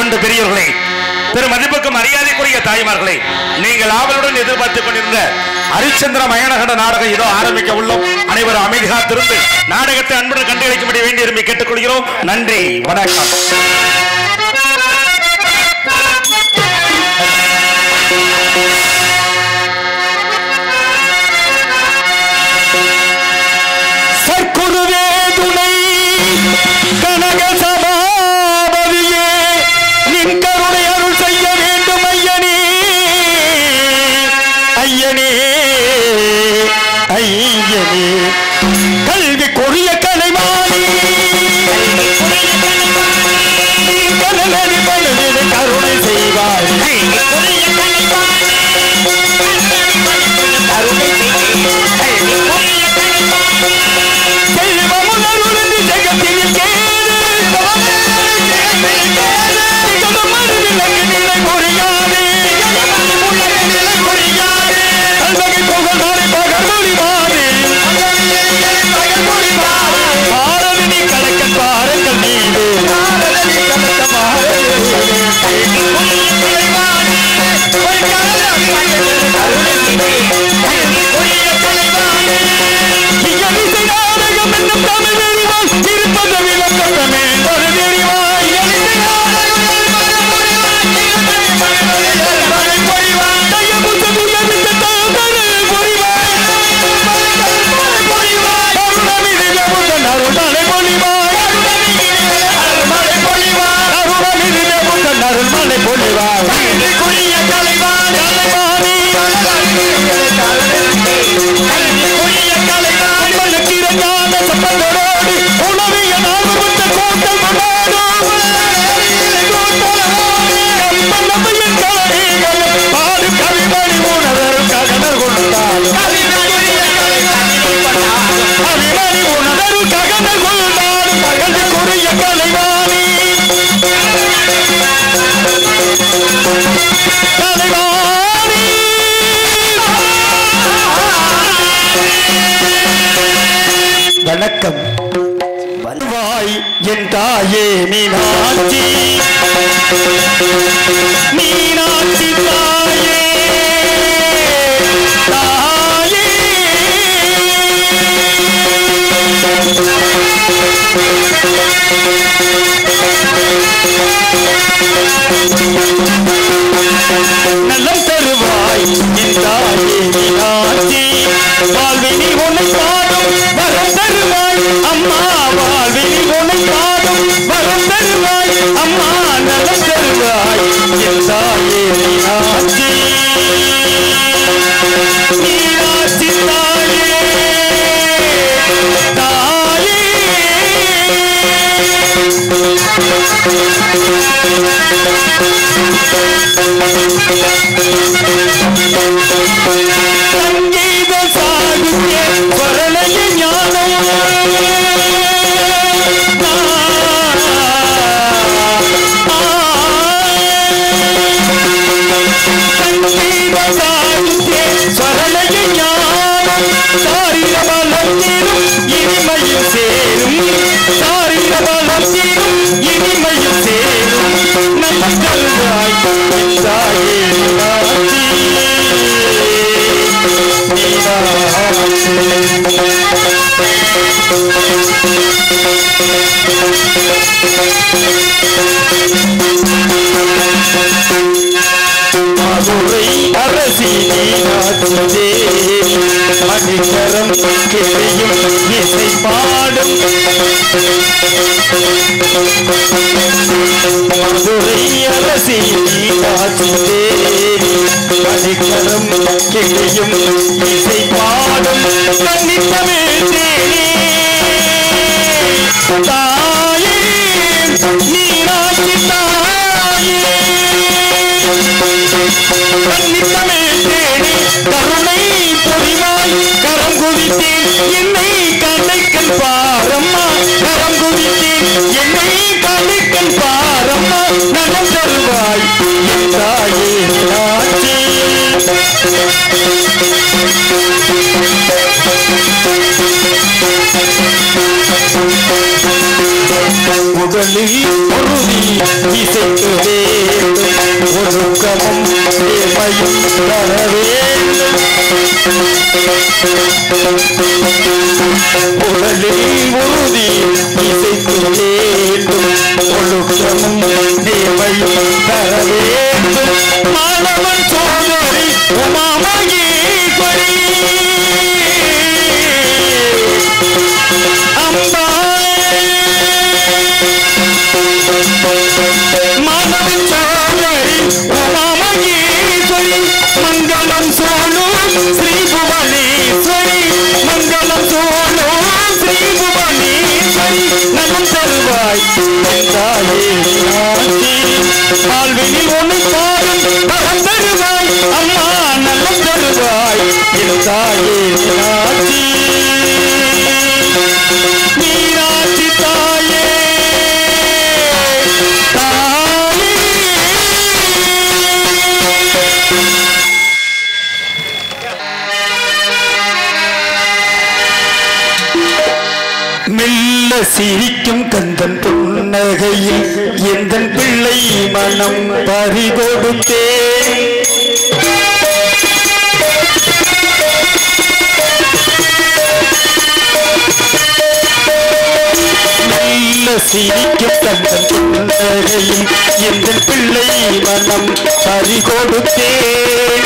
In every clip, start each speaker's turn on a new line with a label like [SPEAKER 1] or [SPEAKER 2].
[SPEAKER 1] தொண்டு பெரியவர்களே, பெருமதிப்புக்கும் மரியாதைக்குரிய தாய்மார்களே, நீங்கள் ஆவலுடன் எதிர்பார்த்துக் கொண்டிருந்த ஹரிச்சந்திர மயனகண்ட நாடகம் இதோ ஆரம்பிக்க உள்ளோம். அனைவரும் அமைதி காத்திருந்து நாடகத்தை அன்புடன் கண்டுகளிக்கும்படி வேண்டி விரும்பி கேட்டுக்கொள்கிறோம். நன்றி, வணக்கம்.
[SPEAKER 2] சற்குருவே துணை கனக சபாபதியே, நின் கருணை அருள் செய்ய வேண்டும் ஐயனே, ஐயனே, ஐயனே. கல்வி கொரிய கலைமானி கனகடி மனதில் கருணை செய்வார். வணக்கம். வருவாய் என் தாயே மீனாட்சி, மீனாட்சி தாயே, தாயே. நலம் தருவாய் என் தாயே மீனாட்சி, வாழ்வினி உன்னை பாடும் வரம் தருவாய் அம்மா, வாழ்வினி உன்னை பாடும் வரம் தருவாய் அம்மா, நலம் தருவாய் என் தாயே மீனாட்சி, மீனாட்சி தாயே, தாயே. சங்கீத சாகித்ய வரலய ஞானம் சங்கீத சாகித்ய வரலய ஞானம் சாரீர பலம் தீரும் இனிமையும் சேரும், சாரீர பலம் தீரும் இனிமையும் சேரும். நல்வாய் தாயே மீனாட்சி, மதுரை அரசி மீனாட்சி தேவி, மணிகரம் கிளையும் இசை பாடும். மதுரை அரசி மீனாட்சி தேவி, மணிகரம் கிளையும் இசை பாடும். கண்ணித்தமே தேனே தாயே, மீனாட்சி தாயே. கண்ணித்தமே தேனே கருணை பொறிவாய், கரம் குவித்தேன் என்னை கண்ணைக்கண் பாரம்மா, கரம் குவித்தேன் என்னை கண்ணைக்கண் பாரம்மா, நலம் தருவாய் என் தாயே மீனாட்சி. உடலில் பொருதி இசைக்குதே தேவையும் தர வேண்டும். உடலில் உறுதி இசைத்து வேண்டும். ஒழுக்கமும் தேவையும் தர வேண்டும். மாணவன் சோதரி உமாமகேஸ்வரி அம்பா மாணவன் சோதரி உமாமகேஸ்வரி மங்களம் சோனும் ஸ்ரீ புவனேஸ்வரி மங்களம் சோனும் ஸ்ரீ புவனேஸ்வரி நலம் தருவாய் தாயே நாச்சி வாழ்வினில் உன்னை பாடும் வரம் தருவாய் அம்மா நலம் தருவாய் என் தாயே நாச்சி மீனாட்சி தாயே தாயே மெல்ல சிரிக்கும் கந்தன் புன்னகையில் எந்தன் பிள்ளை மனம் பறிகொடுத்தேன். மெல்ல சிரிக்கும் கந்தன் புன்னகையில் எந்தன் பிள்ளை மனம் பறிகொடுத்தேன்.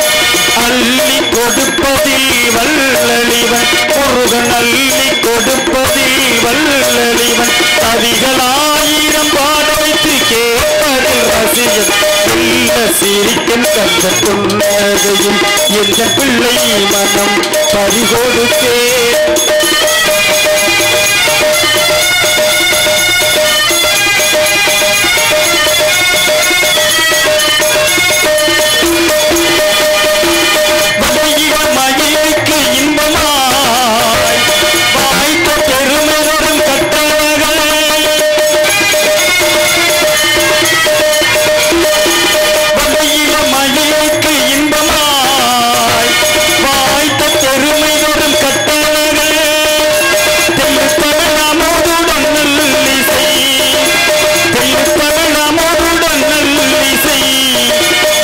[SPEAKER 2] அள்ளி கொடுப்பதில் வல்லளிவன் முருகன் அள்ளி கொடுப்பதில் வல்லளிவன் அதிகளாயிரம் பாட வைத்து கேட்பதில் ரசிகன் மெல்ல சிரிக்கும் கந்தன் புன்னகையில் எந்தன் பிள்ளை மனம் பறிகொடுத்தேன். மகிழ்க்கு இன்பமாய் வாய்த்த பெருமையுடன் கட்டழகன் மகிழ்க்கு இன்பமாய் வாய்த்த பெருமையுடன் கட்டழகன் தெய்வத்தமிழாமோதுடன் நல்லிசை தெய்வத்தமிழாமோதுடன் நல்லிசை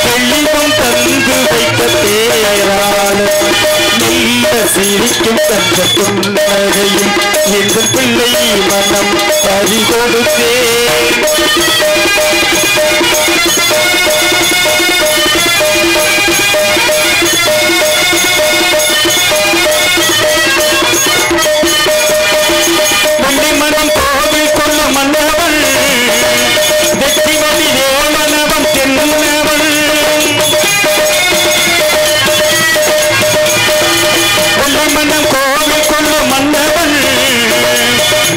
[SPEAKER 2] தெளிவம் தந்து வைத்த பேராளன் மெல்ல சிரிக்கும் கந்த புன்னகையில் எங்கள் பிள்ளை மனம் பறிகொடுத்தேன். மன்னிமனம் கோவில் கொள்ள மன்னவள் வெற்றிமதி தேவனவன் தென்னவள் மன்னம் கோவில் கொள்ள மன்னவன்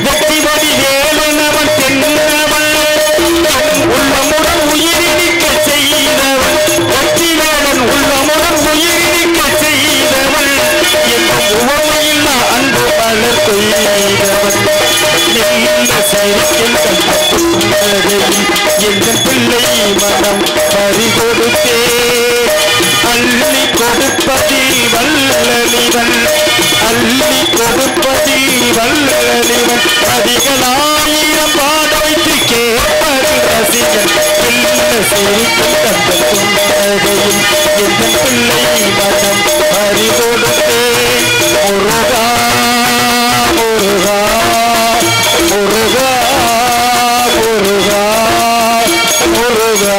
[SPEAKER 2] வெற்றிமதி தேவனவன் தென்னவன் உள்ளமுடன் உயிரினிக்க செய்தவன் வெற்றிவேலன் உள்ளமுடன் உயிரினிக்க செய்தவன் என்னும் உவமையில்லா அன்பு மலர் கொய்தவன் மெல்ல சிரிக்கும் கந்தன் புன்னகையில் எங்கள் பிள்ளை மனம் பறிகொடுத்தேன். அள்ளி கொடுப்பதில் வல்லளிவன் அள்ளி கொடுப்பதில் வல்லளிவன் அதிகளாயிரம் பாட வைத்து கேட்பதில் ரசிகன் மெல்ல சிரிக்கும் கந்தன் புன்னகையில் எங்கள் பிள்ளை மனம் பறிகொடுத்தேன். முருகா முருகா முருகா முருகா முருகா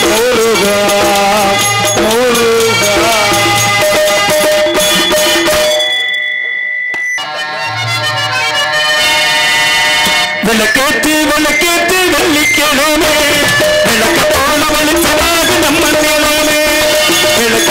[SPEAKER 2] முருகா முருகா. விளக்கேற்று விளக்கேற்று வெள்ளிக்கிழமை விளக்க போல வெளிச்சமாக நம்ம நிலமே விளக்க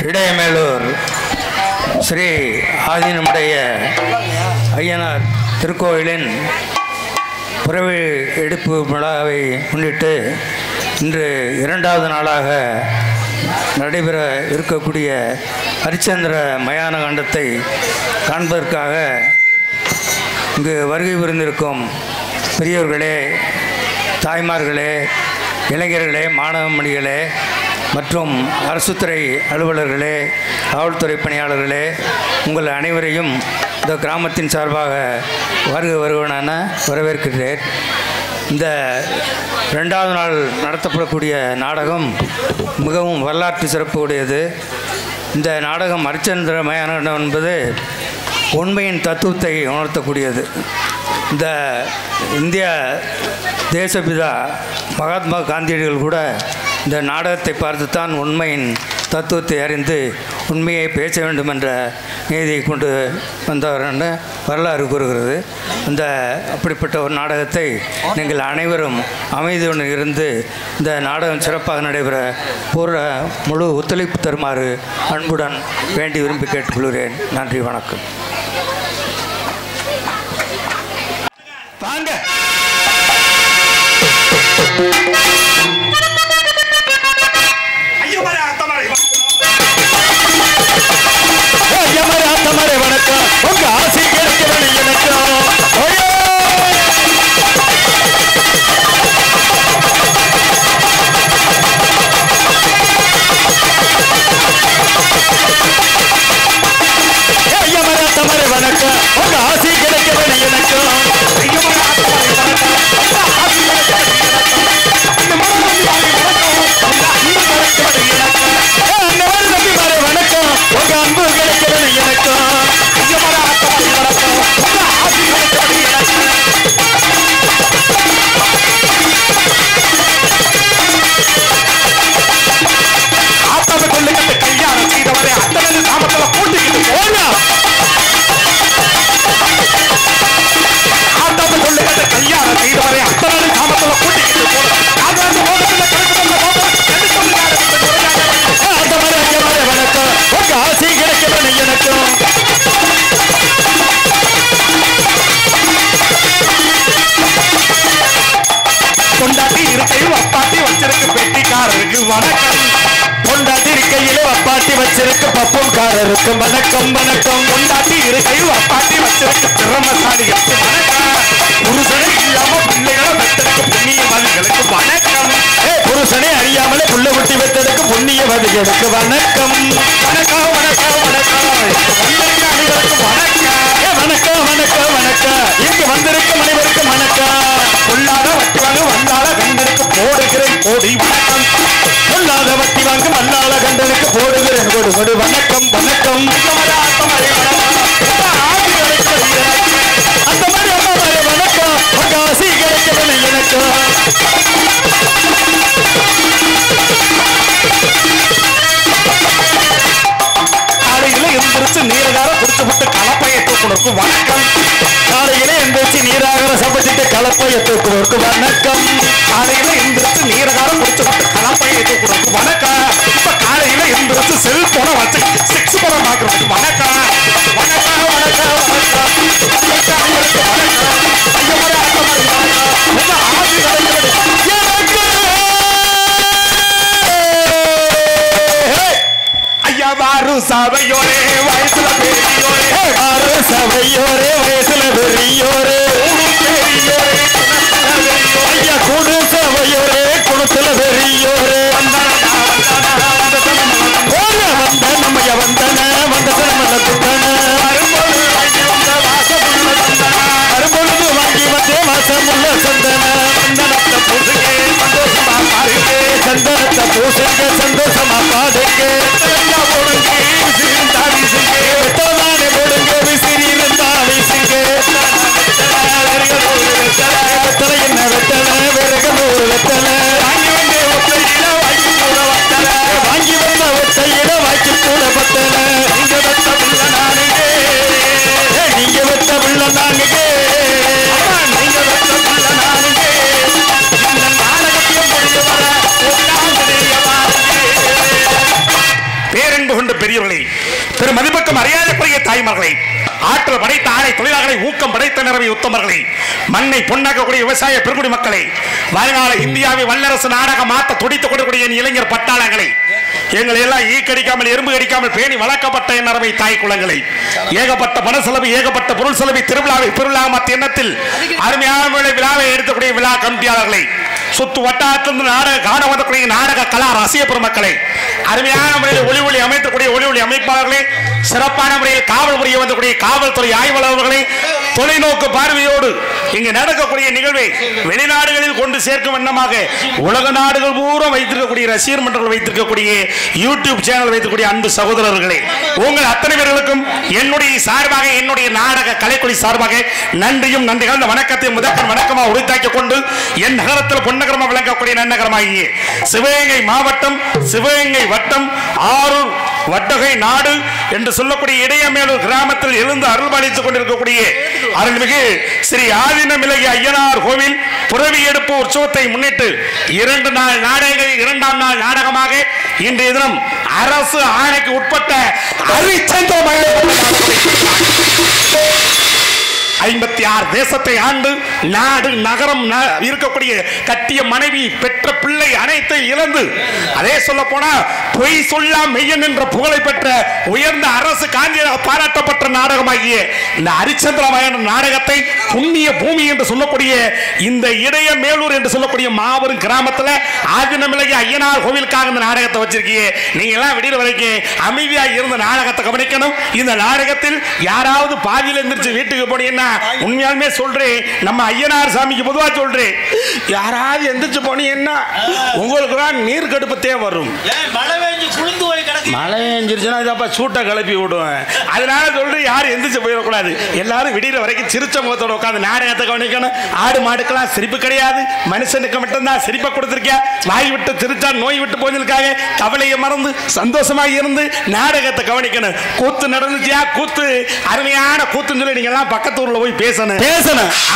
[SPEAKER 3] இடையமேலூர் ஸ்ரீ ஆதீனமுடைய ஐயனார் திருக்கோயிலின் புறவி எடுப்பு விழாவை முன்னிட்டு இன்று இரண்டாவது நாளாக நடைபெற இருக்கக்கூடிய ஹரிச்சந்திர மயான காண்டத்தை காண்பதற்காக இங்கு வருகை புரிந்திருக்கும் பெரியோர்களே, தாய்மார்களே, இளைஞர்களே, மாணவ மணிகளே மற்றும் அரசுத்துறை அலுவலர்களே, காவல்துறை பணியாளர்களே, உங்கள் அனைவரையும் இந்த கிராமத்தின் சார்பாக வருவனான வரவேற்கிறேன். இந்த ரெண்டாவது நாள் நடத்தப்படக்கூடிய நாடகம் மிகவும் வரலாற்று சிறப்பு உடையது. இந்த நாடகம் ஹரிச்சந்திர மயான என்பது உண்மையின் தத்துவத்தை உணர்த்தக்கூடியது. இந்த இந்திய தேசபிதா மகாத்மா காந்தியடிகள் கூட இந்த நாடகத்தை பார்த்துத்தான் உண்மையின் தத்துவத்தை அறிந்து உண்மையை பேச வேண்டும் என்ற நீதியை கொண்டு வந்தவர் என்று வரலாறு கூறுகிறது. அந்த அப்படிப்பட்ட ஒரு நாடகத்தை நீங்கள் அனைவரும் அமைதியுடன் இருந்து இந்த நாடகம் சிறப்பாக நடைபெற முழு ஒத்துழைப்பு தருமாறு அன்புடன் வேண்டி விரும்பி கேட்டுக்கொள்கிறேன். நன்றி, வணக்கம்.
[SPEAKER 2] வணக்கம். உங்க ஆசை கிடைக்கவில்லை எனக்கு. ஐயமராத்தமரை வணக்கம். உங்க ஆசை கிடைக்கவில்லை எனக்கு. வணக்கம். உங்க அன்பு கிடைக்கவில்லை எனக்கு. வணக்கம். வணக்கம். கொண்டாட்டி இருக்கையில் அப்பாட்டி வச்சிருக்கு திறமசாலிகளுக்கு வணக்கம். புருஷனை இல்லாம பிள்ளைகளை பெற்றதுக்கு புண்ணியவாதிகளுக்கு வணக்கம். புருஷனை அறியாமலே புள்ள குட்டி பெற்றதுக்கு புண்ணியவாதிகளுக்கு வணக்கம். வணக்கம். வணக்கம். வணக்கம். வந்திருக்க அனைவருக்கு வணக்கம். வணக்கம். வணக்கம். வணக்கம். இங்கு வந்திருக்கும் அனைவருக்கும் வணக்கம். பொல்லாத வட்டி வாங்க வந்தால கண்டனுக்கு போடுகிறேன் கோடி வணக்கம். பொல்லாத வட்டி வாங்க வந்தால கண்டனுக்கு போடுகிறேன் கோடு கோடு வணக்கம். வணக்கம். அந்த மாதிரி அம்மா மாதிரி வணக்கம். உங்க ஆசை கிடைக்கவில்லை எனக்கு. காலையில எந்திரிச்சு நீரகார குடிச்சு விட்டு கலப்பையை தூக்குனருக்கு வணக்கம். காலையில எந்திரிச்சு நீராகார சமைச்சிட்டு கலப்பையை தூக்குனருக்கு வணக்கம். காலையில எந்திரிச்சு நீரகார குடிச்சு விட்டு கலப்பையை தூக்குனருக்கு வணக்கம். இப்ப காலையில எந்திரிச்சு செல்போன வச்சு செக்ஸ் படம் பார்க்கறதுக்கு வணக்கம். வணக்கம். வணக்கம். வணக்கம். ஐயாவாரு சபையோரே வயசுல பெரியோரே. ஆறு சபையோரே வயசுல பெரியோரே. ஐயா குடு சபையோரே குணத்துல பெரியோரே. வந்த நம்மைய வந்தன வந்த சிரமல குட்டன. அரும்பொழுது வாங்கி வந்தே மாசமுள்ள சந்தன. சந்தனத்தை பூசுங்க சந்தோஷமா பாருங்க. சந்தனத்தை பூசுங்க சந்தோஷமா பாடுங்க.
[SPEAKER 1] அன்பு கொண்ட பெரியவர்களே, திரு மதிப்புக்கும் மரியாதைக்குரிய தாய்மார்களே, ஆற்றல் படைத்த ஆலை தொழிலாளர்களை, ஊக்கம் படைத்த நிறவை உத்தமர்களை, மண்ணை பொன்னாக்கக்கூடிய விவசாய பெருங்குடி மக்களை, வருங்கால இந்தியாவை வல்லரசு நாடாக மாற்ற துடித்துக் கொண்டிருக்கூடிய இளைஞர் பட்டாளங்களை, எங்களை எல்லாம் ஈக்கடிக்காமல் எறும்பு கடிக்காமல் பேணி வளர்க்கப்பட்ட எண்ணறவை தாய் குளங்களை, ஏகப்பட்ட பண செலவு, ஏகப்பட்ட பொருள் செலவு, திருவிழாவை பெருவிழா மத்த எண்ணத்தில் அருமையான விழாவை எடுக்கக்கூடிய விழா கமிட்டியாளர்களை, சுத்து வட்டாரத்திலிருந்து நாடக காண வந்தக்கூடிய நாடக கலா ரசிக பெருமக்களை, அருமையான முறையில் ஒளி ஒளி அமைக்கக்கூடிய ஒளி ஒளி அமைப்பாளர்களை, சிறப்பான முறையில் காவல் புரிய வந்தக்கூடிய காவல்துறை ஆய்வாளர்களை, தொலைநோக்கு பார்வையோடு இங்கு நடக்கக்கூடிய நிகழ்வை வெளிநாடுகளில் கொண்டு சேர்க்கும் வண்ணமாக உலக நாடுகள் பூரா வைத்திருக்கக்கூடிய ரசிகர் மன்றங்கள் வைத்திருக்கக்கூடிய யூடியூப் சேனல் வைத்திருக்கக்கூடிய அன்பு சகோதரர்களே, உங்கள் அத்தனை பேர்களுக்கும் என்னுடைய சார்பாக, என்னுடைய நாடக கலைக்குழு சார்பாக நன்றியும் நன்றி கலந்த வணக்கத்தை முதற்கண் வணக்கமாக உரித்தாக்கிக் கொண்டு, என் நகரத்தில் பொன்னகரமாக விளங்கக்கூடிய நன்னகரமாகிய சிவகங்கை மாவட்டம், சிவகங்கை வட்டம், ஆரூர் வட்டகை நாடு என்று சொல்லக்கூடிய இடையமேலூர் கிராமத்தில் இருந்து அருள்பாலித்துக் கொண்டிருக்கக்கூடிய அருள்மிகு ஸ்ரீ ஆதினமிலகி ஐயனார் கோவில் புரவி எடுப்பு உற்சவத்தை முன்னிட்டு 2 நாள் நாடகங்கள் 2ஆம் நாள் நாடகமாக இன்றைய தினம் அரசு ஆணைக்கு உட்பட்ட ஹரிச்சந்திர மகேந்திர 56 தேசத்தை ஆண்டு நாடு நகரம் இருக்கக்கூடிய கட்டிய மனைவி பெற்ற பிள்ளை அனைத்தை இழந்து, அதே சொல்ல போனா பொய் சொல்லா மெய்யன் என்ற புகழை பெற்ற உயர்ந்த அரசு காஞ்சியாக பாராட்டப்பட்ட நாடகமாகிய இந்த ஹரிச்சந்திர மகேந்திர நாடகத்தை புண்ணிய பூமி என்று சொல்லக்கூடிய இந்த இடைய மேலூர் என்று சொல்லக்கூடிய மாபெரும் கிராமத்தில் ஆதினமிலகி ஐயனார் கோவிலுக்காக இந்த நாடகத்தை வச்சிருக்கீங்க. நீங்க எல்லாம் விடிய வரைக்கும் அமைதியாக இருந்த நாடகத்தை கவனிக்கணும். இந்த நாடகத்தில் யாராவது பாதியில் எந்திரிச்சு வீட்டுக்கு போனீங்கன்னா, உண்மையாலுமே சொல்றேன், நம்ம ஐயனார் சாமிக்கு பொதுவா சொல்றேன், யாராவது எந்திரிச்சு போனீங்கன்னா உங்களுக்கு தான் நீர் கடுப்பத்தே வரும். மழை பெஞ்சிருச்சுன்னா இதப்பா சூட்டை கிளப்பி விடுவேன். அதனால சொல்றேன், யாரும் எந்திரிச்சு போயிடக்கூடாது. எல்லாரும் விடிகிற வரைக்கும் சிரிச்ச முகத்தோட உட்காந்து நாடகத்தை கவனிக்கணும். ஆடு மாடுக்கெல்லாம் சிரிப்பு கிடையாது, மனுஷனுக்கு மட்டும்தான் சிரிப்பை கொடுத்துருக்கியா. வாய் விட்டு சிரிச்சா நோய் விட்டு போயிருக்காங்க. கவலையை மறந்து சந்தோஷமாக இருந்து நாடகத்தை கவனிக்கணும். கூத்து நடந்துச்சியா, கூத்து அருமையான கூத்துன்னு சொல்லி நீங்க எல்லாம் பக்கத்து ஊர்ல போய் பேசணும்.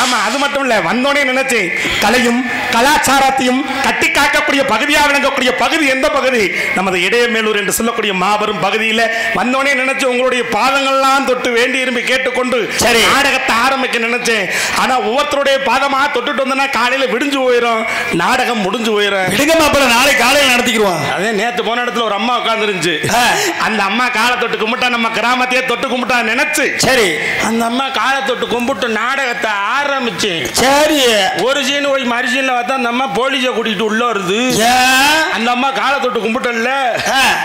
[SPEAKER 1] ஆமா, அது மட்டும் இல்ல, வந்தோடனே நினைச்சேன், கலையும் கலாச்சாரத்தையும் கட்டி காக்கக்கூடிய பகுதியாக விளங்கக்கூடிய பகுதி எந்த பகுதி? நமது இடையமேலூர் என்று சொல்லக்கூடிய மாபெரும் பகுதியில் வந்தோடனே நினைச்சு உங்களுடைய பாதங்கள்லாம் தொட்டு வேண்டி இரும்பி கேட்டுக்கொண்டு சரி நாடகத்தை ஆரம்பிக்க நினைச்சேன். ஆனா ஒவ்வொருத்தருடைய பாதமா தொட்டுட்டு வந்தா காலையில விடிஞ்சு போயிடும், நாடகம் முடிஞ்சு போயிடும்.
[SPEAKER 2] நாளை காலையில் நடத்திக்குவோம்.
[SPEAKER 1] அதே நேத்து போன இடத்துல ஒரு அம்மா உட்கார்ந்து இருந்துச்சு. அந்த அம்மா காலை தொட்டு கும்பிட்டா நம்ம கிராமத்தையே தொட்டு கும்பிட்டா நினைச்சு சரி அந்த அம்மா காலை தொட்டு கும்பிட்டு நாடகத்தை ஆரம்பிச்சு சரி ஒரு சீன் போய் மறு சீன்ல பார்த்தா அந்த அம்மா போலீஸை கூட்டிட்டு உள்ள வருது. அந்த அம்மா காலை தொட்டு கும்பிட்டல,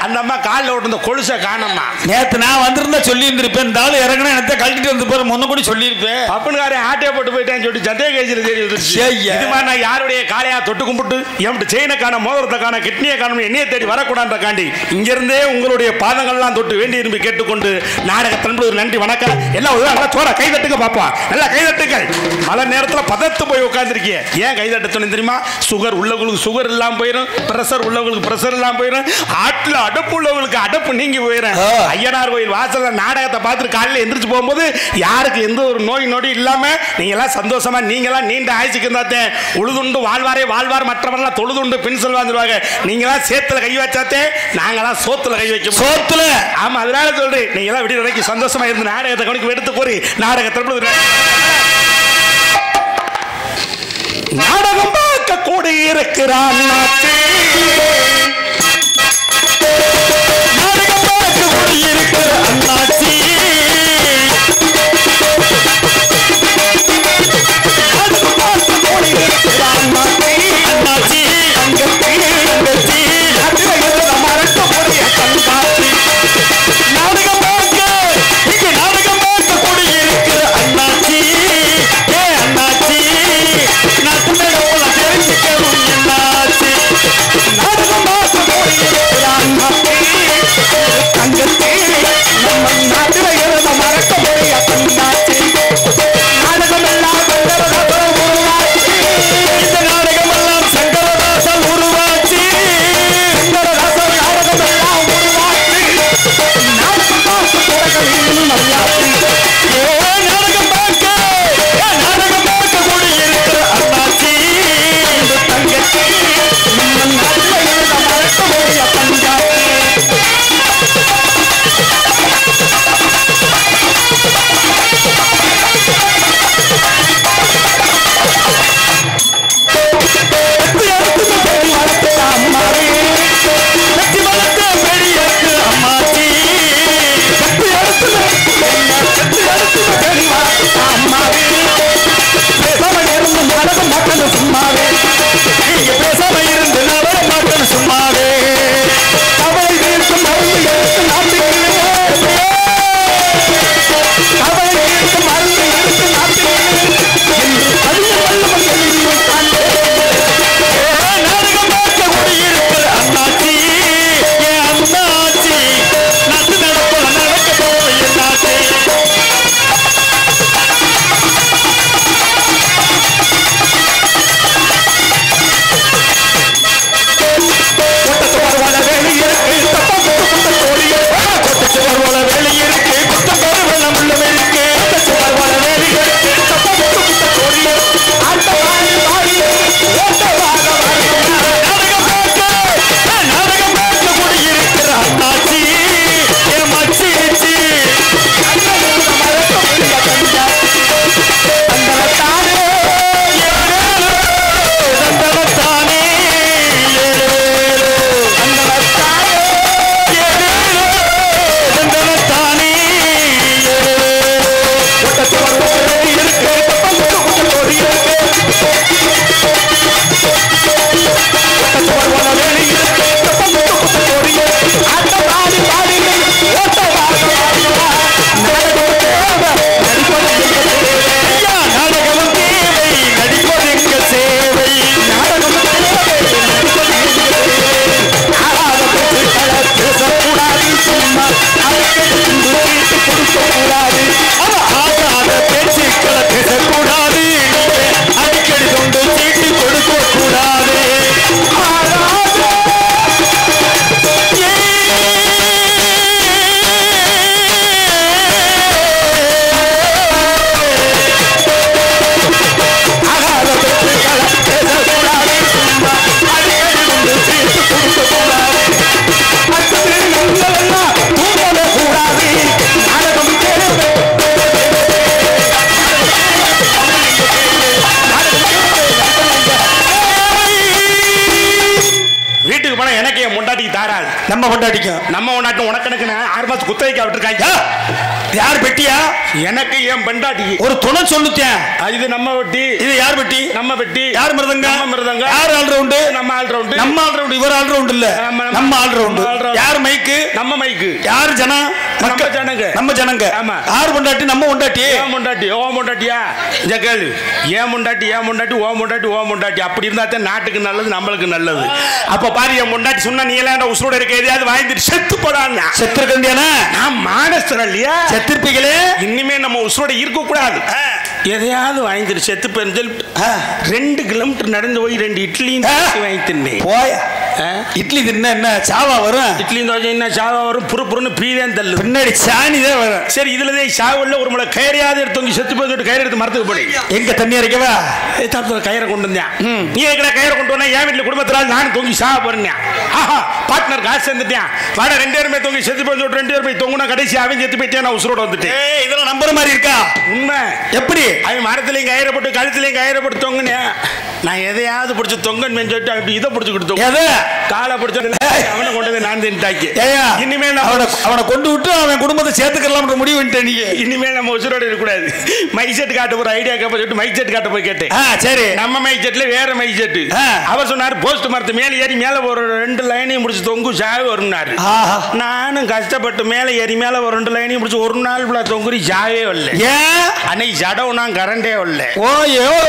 [SPEAKER 1] அந்த அம்மா காலில் விட்டு கொலுசை காணம்மா.
[SPEAKER 2] நேத்து நான் வந்திருந்தா சொல்லி இருந்திருப்பேன். இந்த ஆளு இறங்கினா எனக்கு கழட்டிட்டு வந்து போற முன்ன கூட சொல்லியிருப்பேன்.
[SPEAKER 1] அப்பனுக்காரே ஆட்டையை போட்டு போயிட்டேன்னு சொல்லி சந்தேக கேஜில் தெரிய வந்துருச்சு. இது மாதிரி நான் யாருடைய காலையா தொட்டு கும்பிட்டு என் செயினை காண, மோதிரத்தை காண, கிட்னியை காணும், என்னையை தேடி வரக்கூடாதுக்காண்டி இங்கிருந்தே உங்களுடைய பாதங்கள்லாம் தொட்டு வேண்டி விரும்பி கேட்டுக்கொண்டு நாடக தன்பு நன்றி வணக்கம். எல்லாம் நல்லா சோற கை தட்டுங்க பாப்பா, நல்லா கை தட்டுங்கள். மழை நேரத்தில் பதத்து போய் உட்காந்துருக்கீங்க. ஏன் கை தட்ட சொன்ன தெரியுமா? சுகர் உள்ளவங்களுக்கு சுகர் இல்லாம போயிடும், பிரஷர் உள்ளவங்களுக்கு பிரஷர் இல்லாம போயிடும், ஆட்டில் அடப்பு உள்ளவங்களுக்கு அடப்பு நீங்கி போயிடும். ஐயனார் கோயில் வாசல்ல நாடகத்தை பார்த்துட்டு காலையில் எந்திரிச்சு போகும்போது யாருக்கு எந்த ஒரு நோய் நொடி இல்லாம நீங்க எல்லாம் சந்தோஷமா நீங்க எல்லாம் நீண்ட ஆயுசுக்கு இருந்தாத்தே. உழுதுண்டு வாழ்வாரே வாழ்வார், மற்றவரெல்லாம் தொழுதுண்டு பின் செல்வாங்க. நீங்க எல்லாம் சேத்துல கை வச்சாத்தே, நாங்கெல்லாம் சோத்துல கை வைக்க சோத்துல. ஆமா, அதனால சொல்றேன், நீங்க எல்லாம் விடிய வரைக்கும் சந்தோஷமா இருந்து நாடகத்தை கவனிக்க எடுத்து கூறி நாடகத்தில் நாடகம் பார்க்க கூட இருக்கிறான் நாடகம் பார்க்க கூட இருக்கிற அண்ணாச்சி. நாடகம் பார்க்க கூட இருக்கிறான் அண்ணாச்சி, அங்கத்தி அங்கத்தி மறக்கக்கூடிய கண்காட்சி. நாடகம் பார்க்க இங்க நாடகம் பார்க்க கூட இருக்கிற அண்ணாச்சி, ஏ அண்ணாச்சி நாட்டு மேல தெரிஞ்சுக்கணும் என்னாச்சு. நாடகம் பார்க்க
[SPEAKER 2] சும்மாவே நீங்க பேசாம இருந்து நான் வர மாட்டேன் சும்மாவே கவலை தீர்க்கும் மருந்து எடுத்து நாட்டுக்கிறேன் கவலை தீர்க்கும் மருந்து எடுத்து நாட்டுக்கிறேன் என்று அதிக வல்லவன் எழுதி வைத்தானே நாடகம் பார்க்க கூடியிருக்கிற அண்ணாச்சி என் அண்ணாச்சி நாட்டு நடப்ப நடக்க போய் என்னாச்சி நம்ம கொண்டாடிக்கும் நம்ம கொண்டாட்டும் உனக்கு 6 மாசம் குத்தகைக்கு விட்டுருக்காங்க யார் பெட்டியா எனக்கு ஏன் பெண்டாட்டி ஒரு துணை சொல்லுத்தேன் இது நம்ம வெட்டி இது யார் வெட்டி நம்ம வெட்டி யார் மிருதங்க நம்ம மிருதங்க யார் ஆல் ரவுண்ட் நம்ம ஆல் ரவுண்ட் நம்ம ஆல் ரவுண்ட் இவர் ஆல் ரவுண்ட் இல்ல நம்ம ஆல் ரவுண்ட் யார் மைக்கு நம்ம மைக்கு யார் ஜன நம்ம ஜனங்க நம்ம ஜனங்க ஆமா யார் கொண்டாட்டி நம்ம கொண்டாட்டி ஏன் கொண்டாட்டி ஓ கொண்டாட்டியா இந்த கேளு ஏன் கொண்டாட்டி ஏன் கொண்டாட்டி ஓ கொண்டாட்டி ஓ கொண்டாட்டி அப்படி இருந்தா தான் நாட்டுக்கு நல்லது நம்மளுக்கு நல்லது அப்ப பாரு என் கொண்டாட்டி சொன்னா நீ எல்லாம் உசுரோட இருக்க எதையாவது வாங்கிட்டு செத்து போடாங்க செத்து இருக்கேன் நான் மானஸ்தரம் இல்லையா செத்துருப்பீங்களே இனிமே நம்ம உசுரோட இருக்க கூடாது எதையாவது வாங்கிட்டு செத்து போய் 2 கிலோமீட்டர் நடந்து போய் 2 இட்லியும் வாங்கி தின்னேன் போய் இட்லி தின்னா என்ன சாவா வரும் இட்லி தோசை என்ன சாவா வரும் புறுப்புறுன்னு பீதான் தள்ளு பின்னாடி சாணி தான் வரும் சரி இதுலதான் சாவல்ல ஒரு முளை கயிறையாவது எடுத்து செத்து போய் கயிறு எடுத்து மரத்துக்கு போடி எங்க தண்ணி அரைக்கவா கயிறை கொண்டு வந்தேன் நீ எங்கடா கயிறை கொண்டு வந்தா என் வீட்டுல குடும்பத்தில் நான் தொங்கி சாவ போறேன் ஆஹா பார்ட்னர் காசு சேர்ந்துட்டேன் வாட 2 பேருமே தொங்கி செத்து போய் 2 பேர் போய் தொங்குனா கடைசி அவன் செத்து போயிட்டே நான் உசுரோட வந்துட்டேன் இதெல்லாம் நம்புற மாதிரி இருக்கா உண்மை எப்படி அவன் மரத்துலயும் கயிறை போட்டு கழுத்துலயும் கயிறை போட்டு தொங்குனேன் நான் எதையாவது பிடிச்சி தொங்கன்னு சொல்லிட்டு அப்படி இதை பிடிச்சி கொடுத்தோம் காலை பிடிச்ச அவனை கொண்டு வந்து நான் தின்ட்டாக்கி இனிமேல் அவனை கொண்டு விட்டு அவன் குடும்பத்தை சேர்த்துக்கலாம்ன்ற முடிவு நீங்க இனிமேல் நம்ம உசுரோட இருக்கக்கூடாது மைக் செட் காட்ட ஒரு ஐடியா கேட்ப சொல்லிட்டு மைக் செட் காட்ட போய் கேட்டேன் சரி நம்ம மைக் செட்ல வேற மைக் செட் அவர் சொன்னார் போஸ்ட் மரத்து மேல ஏறி மேல ஒரு 2 லைனையும் முடிச்சு தொங்கு சாவி வரும்னாரு நானும் கஷ்டப்பட்டு மேல ஏறி மேல ஒரு 2 லைனையும் முடிச்சு ஒரு நாள் ஃபுல்லா தொங்குறி சாவே வரல ஏன் அன்னைக்கு ஜடம் நான் கரண்டே வரல ஓ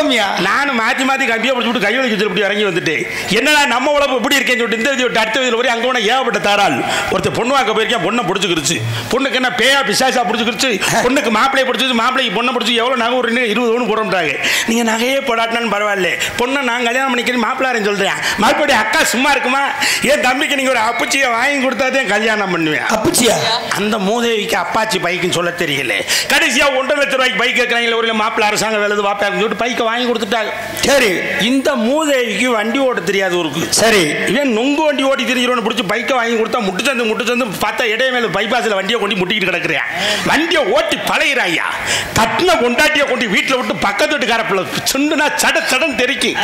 [SPEAKER 2] ஏமியா நானும் மாத்தி மாத்தி கம்பியை பிடிச்சிட்டு கையை வச்சு இப்படி இறங்கி வந்துட்டேன் என்னடா நம்ம உழப்பு இப்படி இருக்கேன்னு சொல்லிட்டு இந்த விட்டு அடுத்த வீதியில் போய் அங்கே போனால் ஏகப்பட்ட தாராள் ஒருத்தர் பொண்ணு வாக்க போயிருக்கேன் பொண்ணை பிடிச்சிக்கிருச்சு பொண்ணுக்கு என்ன பேயா பிசாசா பிடிச்சிக்கிருச்சு பொண்ணுக்கு மாப்பிளையை பிடிச்சிச்சு மாப்பிளைக்கு பொண்ணை பிடிச்சி எவ்வளோ நகை ஒரு 20 பவுன் போடுறாங்க நீங்கள் நகையே போடாட்டினாலும் பரவாயில்ல பொண்ணை நான் கல்யாணம் பண்ணிக்கிறேன் மாப்பிள்ளாரன்னு சொல்கிறேன் மாப்பிளுடைய அக்கா சும்மா இருக்குமா ஏன் தம்பிக்கு நீங்கள் ஒரு அப்புச்சியை வாங்கி கொடுத்தாதே கல்யாணம் பண்ணுவேன் அப்புச்சியா அந்த மூதேவிக்கு அப்பாச்சி பைக்குன்னு சொல்ல தெரியல கடைசியாக 1.5 லட்சம் ரூபாய்க்கு பைக் கேட்குறாங்களே ஒரு மாப்பிள்ளை அரசாங்கம் வேலை வாப்பாருன்னு சொல்லிட்டு பைக்கை வாங்கி கொடுத்துட்டாங்க சரி இந்த மூதேவிக்கு வண்டி ஓட்ட தெரியாது ஊருக்கு சரி இவன் நொங்கு வண்டி ஓட்டி தெரிஞ்சிருவனு பிடிச்சி பைக்கை வாங்கி கொடுத்தா முட்டு பார்த்தா இடைய மேல பைபாஸில் வண்டியை கொண்டு முட்டிக்கிட்டு கிடக்குறியா வண்டியை ஓட்டி பழகிறாயா கட்டின கொண்டாட்டியை கொண்டு வீட்டில் விட்டு பக்கத்து வீட்டு காரப்பிள்ள சொன்னா சடன் தெரிக்கும்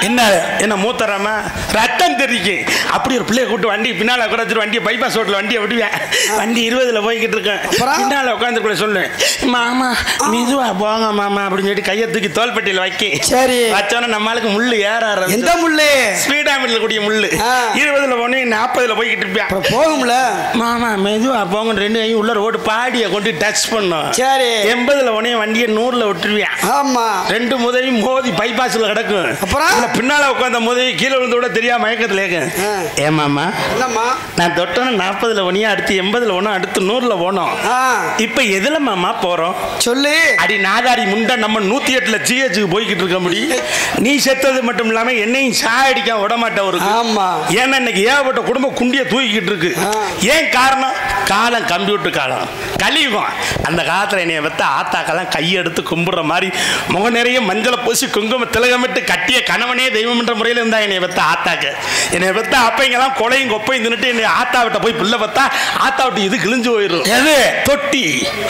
[SPEAKER 2] என்ன மூத்தராமா ரத்தம் தெரிக்கும் அப்படி ஒரு பிள்ளைய கூட்டு வண்டி பின்னால் உட்காந்து வண்டியை பைபாஸ் ரோட்டில் வண்டியை விடுவேன் வண்டி 20ல் போய்கிட்டு இருக்கேன் பின்னால் உட்காந்துருக்க சொல்லுவேன் மாமா மெதுவா போங்க மாமா அப்படின்னு சொல்லிட்டு கையை தூக்கி தோல்பட்டியில் வைக்க சரி வச்சோன்னா நம்மளுக்கு முள்ளு ஏறாரு.
[SPEAKER 4] எந்த முள்ளு?
[SPEAKER 2] ஸ்பீடாமீட்டர்ல கூடிய முள்ளு. 20ல போனே 40ல போய்கிட்டு இருப்பேன்.
[SPEAKER 4] போகும்ல
[SPEAKER 2] மாமா மெதுவா போங்க, 2 கையும் உள்ள ரோடு பாடிய கொண்டு டச் பண்ணும்.
[SPEAKER 4] சரி.
[SPEAKER 2] 80ல போனே வண்டியை 100ல விட்டுருவேன்.
[SPEAKER 4] ஆமா.
[SPEAKER 2] 2 முதலையும் மோதி பைபாஸ்ல கிடக்கும்.
[SPEAKER 4] அப்புறம்
[SPEAKER 2] பின்னால உட்காந்த முதல் கீழே விழுந்து கூட தெரியாம மயக்கத்துல ஏக்கும். ஏமாமா
[SPEAKER 4] என்னம்மா
[SPEAKER 2] நான் தொட்டோன்னு 40ல போனியா, அடுத்து 80ல போனோம், அடுத்து 100ல போனோம். இப்ப எதுல மாமா போறோம்
[SPEAKER 4] சொல்லு.
[SPEAKER 2] அடி நாதாரி முண்டை, நம்ம 108ல ஜிஹெச்சுக்கு போய்கிட்டு இருக்க முடியும். நீ செத்தது மட்டும் இல்லாம என்னையும் சாயடிக்க விட மாட்டேன் ஒரு.
[SPEAKER 4] ஆமா.
[SPEAKER 2] ஏன்னா இன்னைக்கு ஏகப்பட்ட குடும்பம் குண்டிய தூக்கிட்டு இருக்கு. ஏன் காரணம்? காலம் கம்ப்யூட்டர் காலம், கலியுகம். அந்த காலத்துல என்னைய பத்த ஆத்தாக்கெல்லாம் கையெடுத்து கும்பிடுற மாதிரி முக நிறைய மஞ்சளை பூசி குங்கும திலகமிட்டு கட்டிய கணவனே தெய்வம் என்ற முறையில் இருந்தா என்னைய பத்த ஆத்தாக்க. என்னைய பத்த அப்பைங்கெல்லாம் கொலையும் கொப்பையும் தின்னுட்டு என்னை ஆத்தா விட்ட போய் பிள்ளை பத்தா ஆத்தா விட்டு இது கிழிஞ்சு போயிடும். எது தொட்டி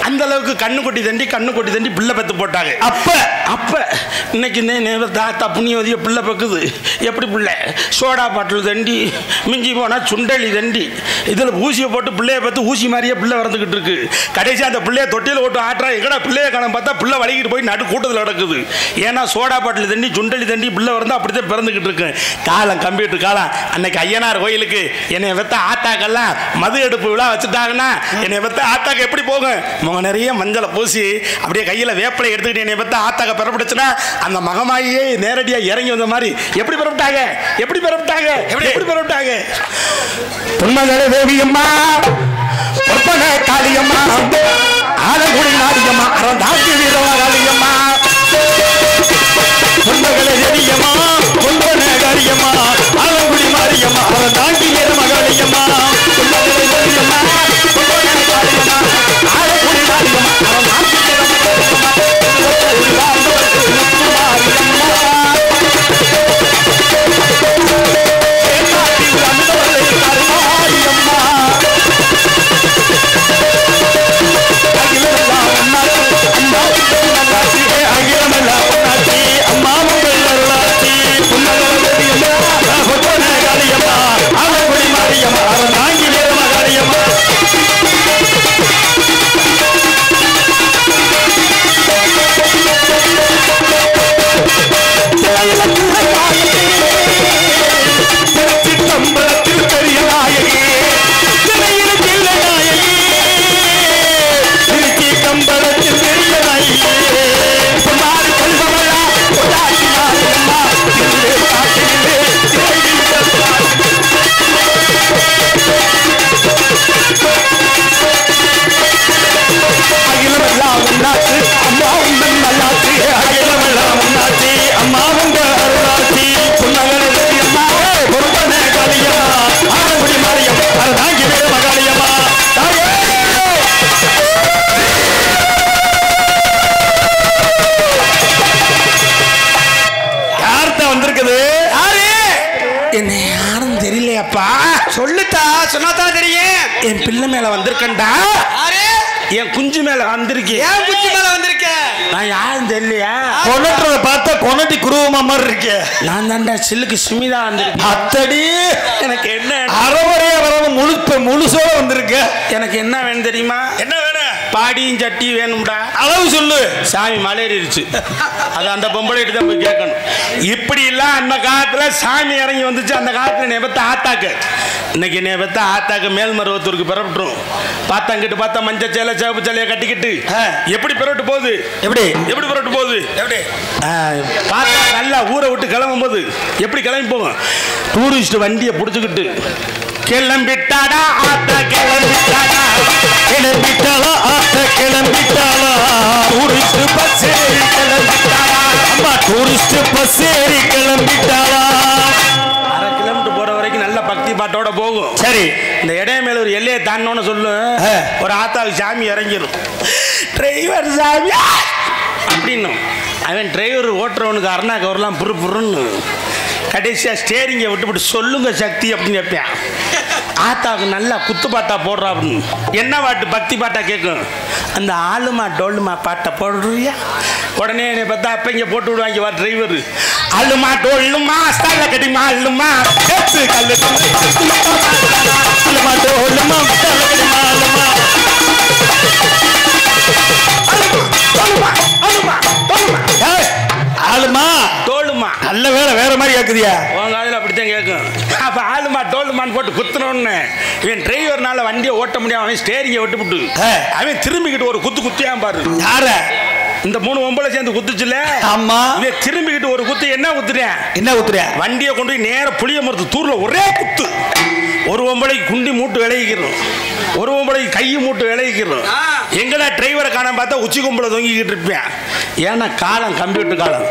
[SPEAKER 2] அந்த அளவுக்கு கண்ணு கொட்டி தண்டி பிள்ளை பத்து போட்டாங்க. அப்ப இன்னைக்கு ஆத்தா புண்ணியவதிய பிள்ளை பக்குது. எப்படி பிள்ளை? சோடா பாட்டில் தண்டி, மிஞ்சி போனா சுண்டலி தண்டி, இதுல ஊசியை போட்டு பிள்ளைய பார்த்து ஊசி மாதிரியே பிள்ளை வளர்ந்துக்கிட்டு இருக்கு. கடைசி அந்த பிள்ளைய தொட்டியில் ஓட்டு ஆட்டுறா, எங்கடா பிள்ளைய காலம் பார்த்தா பிள்ளை வலிக்கிட்டு போய் நடு கூட்டத்தில் நடக்குது. ஏன்னா சோடா பாட்டில் தண்டி சுண்டலி தண்டி பிள்ளை வந்து அப்படித்தான் பிறந்துக்கிட்டு இருக்கு. காலம் கம்ப்யூட்டர் காலம். அன்னைக்கு ஐயனார் கோயிலுக்கு என்னை வெத்த ஆத்தாக்கெல்லாம் மது எடுப்பு விழா வச்சுட்டாங்கன்னா என்னை வெத்த ஆத்தாக்க எப்படி போகும்? முக நிறைய மஞ்சளை பூசி அப்படியே கையில் வேப்பலை எடுத்துக்கிட்டு என்னை வெத்த ஆத்தாக்க பிறப்பிடுச்சுன்னா அந்த மகமாயே நேரடியாக இறங்கி வந்த மாதிரி எப்படி பிறப்பிட்டாங்க?
[SPEAKER 1] பொன்மகளே தேவியம்மா, பொற்பன காளியம்மா, ஆலங்குடி நாடியம்மா, அறந்தாக்கி வீரவா காளியம்மா. பொன்மகளே தேவியம்மா, பொன்பன காளியம்மா, ஆலங்குடி மாரியம்மா, அறந்தாக்கி வீரவா காளியம்மா. பொன்மகளே தேவியம்மா, பொன்பன காளியம்மா, ஆலங்குடி மாரியம்மா, அறந்தாக்கி வீரவா
[SPEAKER 4] சொன்னாதான் தெரியும்.
[SPEAKER 2] என் பிள்ளை மேல வந்திருக்கேன்டா. என் குஞ்சு மேல வந்திருக்கேன்.
[SPEAKER 4] ஏன் குஞ்சு மேல வந்திருக்க?
[SPEAKER 2] நான் யாரும் தெரியலையா?
[SPEAKER 1] கொனட்டுறத பார்த்தா கொனட்டி குருவமா மாதிரி இருக்கேன்.
[SPEAKER 2] நான் தான்டா சில்லுக்கு சிமிதா வந்திருக்கேன்.
[SPEAKER 1] அத்தடி
[SPEAKER 2] எனக்கு என்ன
[SPEAKER 1] அறவரையா வரவங்க முழுசோட வந்திருக்க.
[SPEAKER 2] எனக்கு என்ன வேணும் தெரியுமா? என்ன வேணும்? பாடியும் சட்டி வேணும்டா.
[SPEAKER 1] அளவு சொல்லு.
[SPEAKER 2] சாமி மலையேறிடுச்சு. அது அந்த பொம்பளைட்டு தான் போய் கேட்கணும். இப்படி எல்லாம் அந்த காலத்துல சாமி இறங்கி வந்துச்சு. அந்த காலத்துல நெபத்த ஆத்தாக்க. இன்னைக்கு நெபத்த ஆத்தாக்க மேல்மருவத்தூருக்கு பிறப்பிட்டுரும். பார்த்தாங்கிட்டு பார்த்தா மஞ்சள் சேலை சிவப்பு சேலையை கட்டிக்கிட்டு எப்படி பிறட்டு போகுது? எப்படி பிறட்டு போகுது? எப்படி பார்த்தா நல்லா ஊரை விட்டு கிளம்பும் போது எப்படி கிளம்பி போகும்? டூரிஸ்ட் வண்டியை பிடிச்சிக்கிட்டு கிளம்பிட்டாடா ஆத்தா, கிளம்பிட்டாடா
[SPEAKER 1] ஆத்த கிளம்பிட்டாளா, டூரிஸ்ட் பஸ் ஏறி கிளம்பிட்டாளா, அம்மா டூரிஸ்ட் பஸ் ஏறி கிளம்பிட்டாளா.
[SPEAKER 2] 1/2 கிலோமீட்டர் போற வரைக்கும் நல்ல பக்தி பாட்டோட போகும்.
[SPEAKER 1] சரி,
[SPEAKER 2] இந்த இடையே மேல ஒரு எல்லையை தாண்டோன்னு சொல்லு. ஒரு ஆத்தாவுக்கு சாமி இறங்கிடும். டிரைவர் சாமி அப்படின்னும். அவன் டிரைவர் ஓட்டுறவனுக்கு அருணா கவர்லாம் புருன்னு கடைசியா ஸ்டேரிங்கை விட்டுவிட்டு சொல்லுங்க சக்தி அப்படின்னு கேட்பேன். ஆத்தாவுக்கு நல்லா குத்து பாட்டா போடுறா அப்படின்னு. என்ன பாட்டு? பக்தி பாட்டா கேட்கும். அந்த ஆளுமா டோல்லுமா பாட்டை போடுறியா? உடனே என்னை பார்த்தா அப்ப இங்கே போட்டு விடுவாங்க வா டிரைவர். அள்ளுமா டோல்லுமா ஸ்டால கட்டிமா அள்ளுமா கல்லு அள்ளுமா டோல்லுமா ஸ்டால கட்டிமா அள்ளுமா ஆளுமா தோளுமா நல்ல வேலை வேற மாதிரி கேக்குதியா?
[SPEAKER 1] உன் காதில் அப்படித்தான் கேட்கும். அப்ப ஆளுமா டோல்மான் போட்டு குத்துனோன்னு இவன் டிரைவர்னால வண்டியை ஓட்ட முடியாம அவன் ஸ்டேரிங்கை விட்டுவிட்டு அவன் திரும்பிக்கிட்டு ஒரு குத்து குத்தியான் பாரு.
[SPEAKER 2] யார?
[SPEAKER 1] இந்த 3 ஒம்பளை சேர்ந்து குத்துச்சுல.
[SPEAKER 2] ஆமா.
[SPEAKER 1] இவன் திரும்பிக்கிட்டு ஒரு குத்து என்ன குத்துறேன்?
[SPEAKER 2] என்ன குத்துறேன்?
[SPEAKER 1] வண்டியை கொண்டு போய் நேர புளிய மரத்து தூர்ல ஒரே குத்து. ஒரு ஒம்பளைக்கு குண்டி மூட்டு விளைவிக்கிறோம், ஒரு ஒம்பளைக்கு கை மூட்டு விளைவிக்கிறோம். எங்கடா டிரைவரை காண பார்த்தா உச்சி கும்பல தொங்கிக்கிட்டு இருப்பேன். ஏன்னா காலம் கம்ப்யூட்டர் காலம்,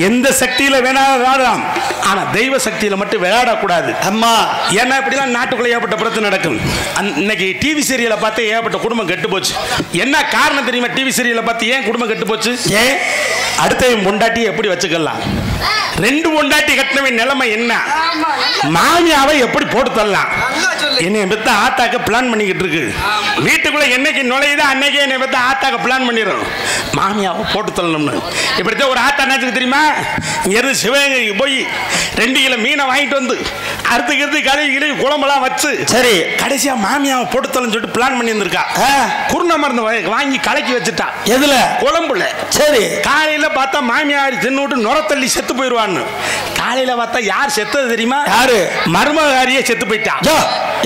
[SPEAKER 1] எந்த சக்தியில வேணாலும் விளையாடலாம், ஆனா தெய்வ சக்தியில மட்டும் விளையாடக்கூடாது.
[SPEAKER 2] அம்மா
[SPEAKER 1] ஏன்னா இப்படிதான் நாட்டுக்குள்ள ஏற்பட்ட பிரச்சனை நடக்கும். இன்னைக்கு டிவி சீரியலை பார்த்து ஏற்பட்ட குடும்பம் கெட்டு போச்சு. என்ன காரணம் தெரியுமா? டிவி சீரியலை பார்த்து ஏன் குடும்பம் கெட்டு போச்சு? ஏன் அடுத்தவன் பொண்டாட்டி எப்படி வச்சுக்கலாம்? 2 பொண்டாட்டி கட்டினவன் நிலைமை என்ன? மாமியாவை எப்படி போட்டு தரலாம்? என்னை பத்த ஆத்தாக்க பிளான் பண்ணிக்கிட்டு இருக்கு. வீட்டுக்குள்ள என்னைக்கு நுழையுதோ அன்னைக்கே என்னை பத்த ஆத்தாக்க பிளான் பண்ணிடும், மாமியாவை போட்டு தள்ளணும்னு. இப்படித்தான் ஒரு ஆத்தா என்னாச்சுக்கு தெரியுமா? இங்கிருந்து சிவகங்கைக்கு போய் 2 கிலோ மீனை வாங்கிட்டு வந்து அறுத்துக்கிறது கழுவி குழம்பெல்லாம் வச்சு சரி கடைசியா மாமியாவை போட்டு தள்ளன்னு சொல்லிட்டு பிளான் பண்ணி இருந்திருக்கா. குருண மருந்து வாங்கி கலக்கி வச்சுட்டா. எதுல? குழம்புல. சரி காலையில பார்த்தா மாமியார் தின்னுட்டு நுரத்தள்ளி செத்து போயிடுவான்னு. காலையில பார்த்தா யார் செத்தது தெரியுமா? யாரு? மருமகாரியே செத்து போயிட்டா.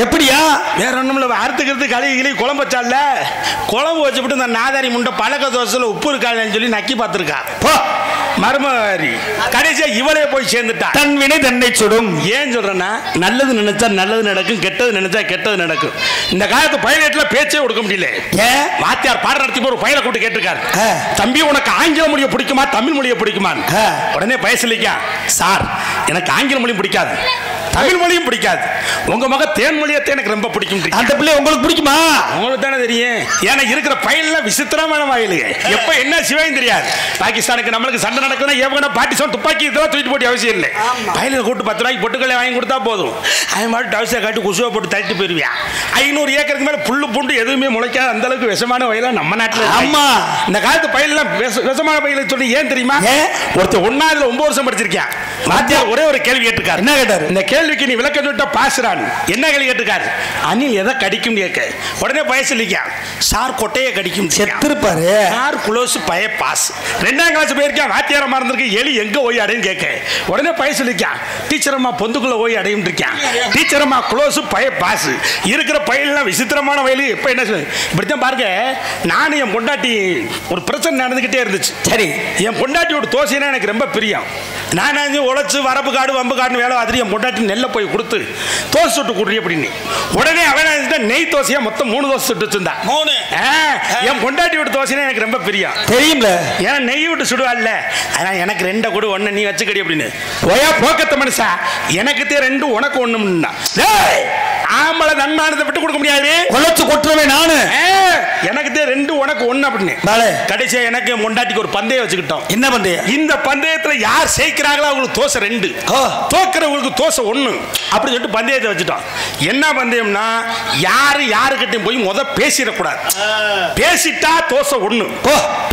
[SPEAKER 1] எப்படியா? வேற ஒண்ணுமில்ல, அறுத்துக்கிறது கழுவி குழம்பு வச்சால, குழம்பு வச்சுட்டு இந்த நாதாரி முண்டை பழக்க தோசையில் உப்பு இருக்காதுன்னு சொல்லி நக்கி பார்த்துருக்கா மருமகாரி. கடைசியா இவளே போய் சேர்ந்துட்டா. தன் வினை தன்னை சுடும். ஏன் சொல்றேன்னா, நல்லது நினைச்சா நல்லது நடக்கும், கெட்டது நினைச்சா கெட்டது நடக்கும். இந்த காலத்து பைலட்ல பேச்சே கொடுக்க முடியல. ஏன்? வாத்தியார் பாடம் நடத்தி ஒரு பையனை கூட்டு கேட்டிருக்காரு, தம்பி உனக்கு ஆங்கில மொழியை பிடிக்குமா தமிழ் மொழியை பிடிக்குமா? உடனே பயசிலிக்கா, சார் எனக்கு ஆங்கில மொழியும் பிடிக்காது, தமிழ் மொழியும் பிடிக்காது, உங்க மக தேன் மொழியத்தை எனக்கு ரொம்ப பிடிக்கும். அந்த பிள்ளை உங்களுக்கு பிடிக்குமா? உங்களுக்கு தானே தெரியும். ஏன்னா இருக்கிற பயில விசித்திரமான வாயிலு, எப்ப என்ன சிவாயும் தெரியாது. பாகிஸ்தானுக்கு நம்மளுக்கு சண்டை நடக்குதுன்னா ஏவனா பாட்டி சொன்ன துப்பாக்கி இதெல்லாம் தூக்கிட்டு போட்டி அவசியம் இல்லை. பயில கூட்டு 10 ரூபாய்க்கு பொட்டுக்களை வாங்கி கொடுத்தா போதும். அவன் மாதிரி டவுசை காட்டி குசுவை போட்டு தள்ளிட்டு போயிருவியா. 500 ஏக்கருக்கு மேல புல்லு பூண்டு எதுவுமே முளைக்காத அந்த அளவுக்கு விஷமான வயலா நம்ம நாட்டில். ஆமா, இந்த காலத்து பயிலாம் விஷமான பயில சொல்லி ஏன் தெரியுமா? ஒருத்தர் 1ஆவதுல 9 வருஷம் படிச்சிருக்கேன். வாத்தியார் ஒரே ஒரு கேள்வி கேட்டிருக்காரு. என்ன கேட்டாரு? இந்த கேள்விக்கு நீ விளக்கம் சொல்லிட்டா பாசுறான். என்ன கேள்வி கேட்டிருக்காரு? அணில் எதை கடிக்கும் கேட்க. உடனே பயசிலிக்கா, சார் கொட்டையை கடிக்கும். செத்துருப்பாரு. சார் குளோஸ் பய பாஸ். 2ஆம் கிளாஸ் போயிருக்கேன், வாத்தியாரமா இருந்திருக்கு, எலி எங்க போய் அடையும் கேட்க. உடனே பயசிலிக்கா, டீச்சர் அம்மா பொந்துக்குள்ள போய் அடையும் இருக்கேன். டீச்சர் அம்மா குளோஸ் பய பாஸ். இருக்கிற பயிலாம் விசித்திரமான வயலு. எப்ப என்ன இப்படித்தான் பாருங்க. நானும் என் பொண்டாட்டி ஒரு பிரச்சனை நடந்துகிட்டே இருந்துச்சு. சரி, என் பொண்டாட்டியோட தோசைனா எனக்கு ரொம்ப பிரியம். நான் உழைச்சு வரப்பு காடு வம்பு காடுன்னு வேலை பார்த்துட்டு என் பொண்டாட்டி நெல்லை போய் கொடுத்து தோசை சுட்டு கொடுறி அப்படின்னு. உடனே அவன் நெய் தோசையா மொத்தம் 3 தோசை சுட்டு வச்சிருந்தான். 3. என் பொண்டாட்டியோட தோசைனா எனக்கு ரொம்ப பிரியம். தெரியும்ல, ஏன்னா நெய் விட்டு சுடுவாள்ல. அதனால எனக்கு 2 கொடு, 1 நீ வச்சுக்கடி அப்படின்னு. போயா போக்கத்த மனுஷா, எனக்கு 2 உனக்கு 1. ஆம்பளை நன்மானத்தை விட்டு கொடுக்க முடியாது. உழைச்சு கொட்டுறவே நானு. எனக்கு 2 உனக்கு 1 அப்படின்னு. கடைசியா எனக்கு பொண்டாட்டிக்கு ஒரு பந்தயம் வச்சுக்கிட்டோம். என்ன பந்தயம்? இந்த பந்தயத்துல யார் ஜெயிக்கிறாங்களோ அவங்களுக்கு தோசை 2, தோக்கிறவங்களுக்கு தோசை 1 அப்படி சொல்லிட்டு பந்தயத்தை வச்சுட்டோம். என்ன பந்தயம்னா, யாரு யாருக்கிட்டையும் போய் பேசிடக்கூடாது. பேசிட்டா தோசை 1,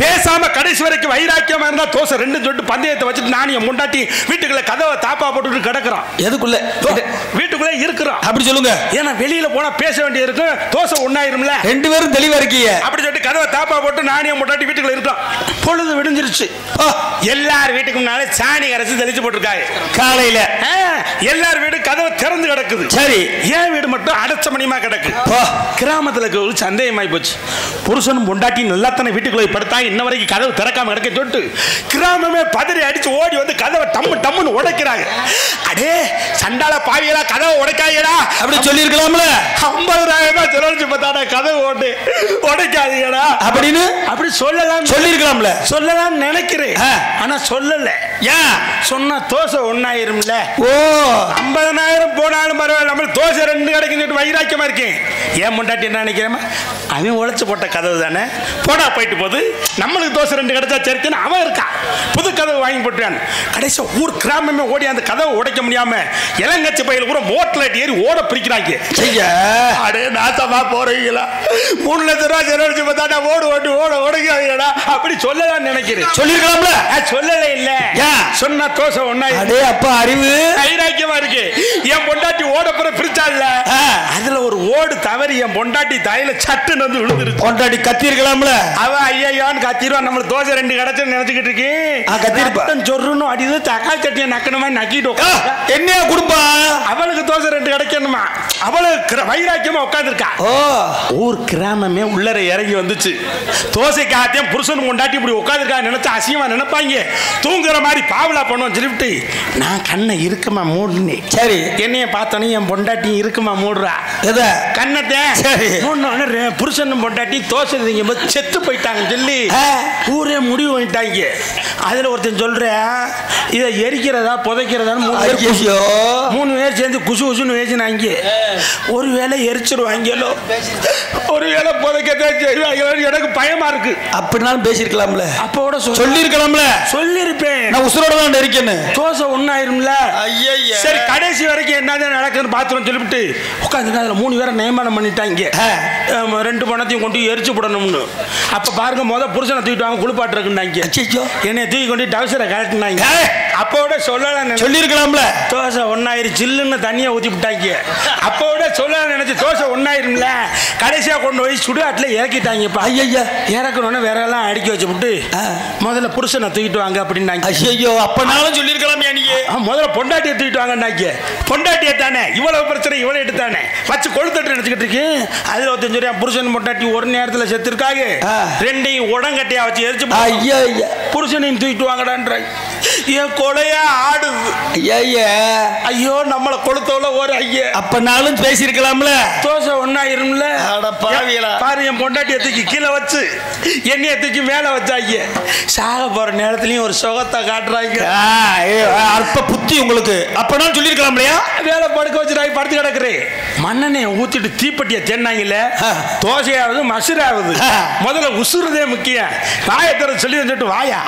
[SPEAKER 1] பேசாம கடைசி வரைக்கும் வைராக்கியமா இருந்தா தோசை 2 சொல்லிட்டு பந்தயத்தை வச்சுட்டு நான் என் முண்டாட்டி வீட்டுக்குள்ள கதவை தாப்பா போட்டுட்டு கிடக்குறோம். எதுக்குள்ள? வீட்டுக்குள்ள இருக்கிறோம். அப்படி சொல்லுங்க. ஏன்னா வெளியில போனா பேச வேண்டியது இருக்கு, தோசை 1 ஆயிரும்ல. 2 பேரும் தெளிவா இருக்கீங்க. அப்படி சொல்லிட்டு கதவை தாப்பா போட்டு நானும் என் முண்டாட்டி வீட்டுக்குள்ள இருக்கோம். பொழுது விடிஞ்சிருச்சு. எல்லார் வீட்டுக்கு முன்னாலே சாணி கரைச்சு தெளிச்சு போட்டிருக்காங்க. காலையில எல்லார் வீடு கதவை திறந்து கிடக்குது. சரி, ஏன் வீடு மட்டும் அடைச்ச மணியமா கிடக்கு. கிராமத்துல ஒரு சந்தேகமாய் போச்சு. புருஷனும் பொண்டாட்டி நல்லாத்தானே வீட்டுக்குள்ள படுத்தாங்க, இன்ன வரைக்கும் கதவு திறக்காம கிடக்க சொல்லிட்டு கிராமமே பதறி அடிச்சு ஓடி வந்து கதவை டம்மு டம்முன்னு உடைக்கிறாங்க. அடே சண்டால பாவிகளா, கதவை உடைக்காதீங்கடா அப்படி சொல்லி இருக்கலாம்ல. 50,000 ரூபாய் செலவழிச்சு பார்த்தாடா கதவை ஓட்டு உடைக்காதீங்கடா அப்படின்னு அப்படி சொல்லலாம், சொல்லி இருக்கலாம்ல. சொல்லலாம் நினைக்கிறேன், ஆனா சொல்லல. ஏன் சொன்னா தோசை 1 ஆயிரும்ல. ஓ, 50,000 போனாலும் பரவாயில்ல, நம்ம தோசை 2 கிடைக்கும் வைராக்கியமா இருக்கேன். ஏன் முண்டாட்டி என்ன நினைக்கிறேன், அவன் உழைச்சு போட்ட கதவு தானே, போடா போயிட்டு போது நம்மளுக்கு தோசை 2 கிடைச்சா சரிக்குன்னு அவன் இருக்கான். புது கதவு வாங்கி போட்டுறான். கடைசி ஊர் கிராமமே ஓடி அந்த கதவை உடைக்க முடியாம இளங்கச்சி பையில கூட மோட்டர்ல ஏறி ஓட பிரிக்கிறாங்க. அடே நாசமா போறீங்களா, 3 லட்சம் ரூபாய் செலவழிச்சு பார்த்தா ஓடு ஓட்டு ஓட உடைக்காதீங்கடா அப்படி சொல்லலாம் நினைக்கிறேன். சொல்லிருக்கலாம்ல. சொல்லல இல்ல, சொன்னா தோசை 1 ஆயிரம். அடே அப்பா அறிவு வைராக்கியமா இருக்கு. என் பொண்டாட்டி பொண்டாட்டி ஓடப்புற பிரிச்சால அதுல ஒரு ஓடு தவறி என் பொண்டாட்டி தாயில சட்டுன்னு வந்து விழுந்துருச்சு.
[SPEAKER 2] பொண்டாட்டி கத்தி இருக்கலாம்ல.
[SPEAKER 1] அவ ஐயான்னு கத்திடுவா. நம்ம தோசை 2 கிடைச்சுன்னு நினைச்சுக்கிட்டு இருக்கேன். கத்திருப்பான் சொருன்னு அடிது தக்காளி சட்டியை நக்கணுமா நக்கிட்டு
[SPEAKER 2] என்னையா கொடுப்பா.
[SPEAKER 1] அவளுக்கு தோசை 2 கிடைக்கணுமா. அவளுக்கு வைராக்கியமா உட்காந்துருக்கா. ஊர் கிராமமே உள்ளர இறங்கி வந்துச்சு. தோசைக்கு ஆத்தியம் புருஷன் கொண்டாட்டி இப்படி உட்காந்துருக்கா நினைச்சு அசியமா நினைப்பாங்க. தூங்குற மாதிரி பாவலா பண்ணுவோம் சொல்லிவிட்டு நான் கண்ணை இருக்குமா மூடுனேன்.
[SPEAKER 2] சரி
[SPEAKER 1] என்னைய பார்த்தோன்னே என் பொண்டாட்டி இருக்குமா மூடுறா.
[SPEAKER 2] எதை
[SPEAKER 1] கண்ணத்தை மூணு புருஷன் பொண்டாட்டி தோசை செத்து போயிட்டாங்க சொல்லி ஊரே முடிவு பண்ணிட்டாங்க. அதுல ஒருத்தன் சொல்றேன் இதை எரிக்கிறதா புதைக்கிறதான்னு 3 பேர் சேர்ந்து குசு குசுன்னு பேசினாங்க. ஒருவேளை எரிச்சிருவாங்களோ ஒருவேளை புதைக்கத்தான் செய்வாங்களோ எனக்கு பயமா இருக்கு.
[SPEAKER 2] அப்படினாலும் பேசிருக்கலாம்ல.
[SPEAKER 1] அப்போட
[SPEAKER 2] சொல்லி இருக்கலாம்ல.
[SPEAKER 1] சொல்லிருப்பேன்
[SPEAKER 2] நான் உசுரோட தான் இருக்கேன்னு.
[SPEAKER 1] தோசை ஒண்ணாயிரும்ல. சரி கடைசி வரைக்கும் என்னதான் நடக்குதுன்னு பாத்துறோம் சொல்லிவிட்டு உட்காந்து அதுல 3 பேரை நியமனம் பண்ணிட்டாங்க. 2 பணத்தையும் கொண்டு எரிச்சு போடணும்னு. அப்ப பாருங்க புருஷனை தூக்கிட்டு வாங்க குளிப்பாட்டு இருக்குன்னாங்க. என்னைய தூக்கி கொண்டு டவுசரை கலட்டினாங்க. அப்போட சொல்லலாம்
[SPEAKER 2] சொல்லி இருக்கலாம்ல.
[SPEAKER 1] தோசை ஒண்ணாயிரம் சில்லுன்னு தண்ணியை ஊத்தி விட்டாங்க. அப்போட சொல்லலாம் நினைச்சு தோசை ஒண்ணாயிரும்ல. கடைசியா கொண்டு போய் சுடுகாட்டுல இறக்கிட்டாங்க. ஐயா இறக்கணும்னு வேற எல்லாம் அடுக்கி வச்சு விட்டு முதல்ல புருஷனை தூக்கிட்டு வாங்க அப்படின்னாங்க.
[SPEAKER 2] ஐயோ அப்பனாலும் சொல்லி இருக்கலாமே. நீங்க
[SPEAKER 1] முதல்ல பொண்டாட்டியை தூக்கிட்டு வாங்கன்னாங்க. பொண்டாட்டியை தானே இவ்வளவு பிரச்சனை இவ்வளவு எடுத்தானே வச்சு கொளுத்தட்டு நினைச்சுக்கிட்டு இருக்கு. அதுல ஒருத்தன் புருஷன் பொண்டாட்டி ஒரு நேரத்துல செத்து இருக்காங்க. 2ஐயும் உடங்கட்டையா வச்சு எரிச்சு புருஷனையும் தூக்கிட்டு வாங்கடான்றாங்க. என் கொலையா ஆடுது. ஐயோ நம்மளை கொளுத்தவள ஒரு ஐயா
[SPEAKER 2] அப்பனாலும் பேசிருக்கலாம்ல.
[SPEAKER 1] தோசை ஒண்ணாயிரும்ல. பாரு என் பொண்டாட்டியை தூக்கி கீழே வச்சு என்னைய தூக்கி மேல வச்சாங்க. சாக போற நேரத்துலயும் ஒரு சுகத்தை காட்டுறாங்க.
[SPEAKER 2] அற்ப புத்தி உங்களுக்கு. அப்பனாலும் சொல்லி இருக்கலாம் இல்லையா.
[SPEAKER 1] வேலை படுக்க வச்சுட்டாங்க. படுத்து கிடக்குறேன். மண்ணெண்ணெயை ஊத்திட்டு தீப்பெட்டியை தேன்னாங்கல்ல. தோசையாவது மசுராவது முதல்ல உசுறுதே முக்கியம். வாயத்தர சொல்லி வந்துட்டு வாயா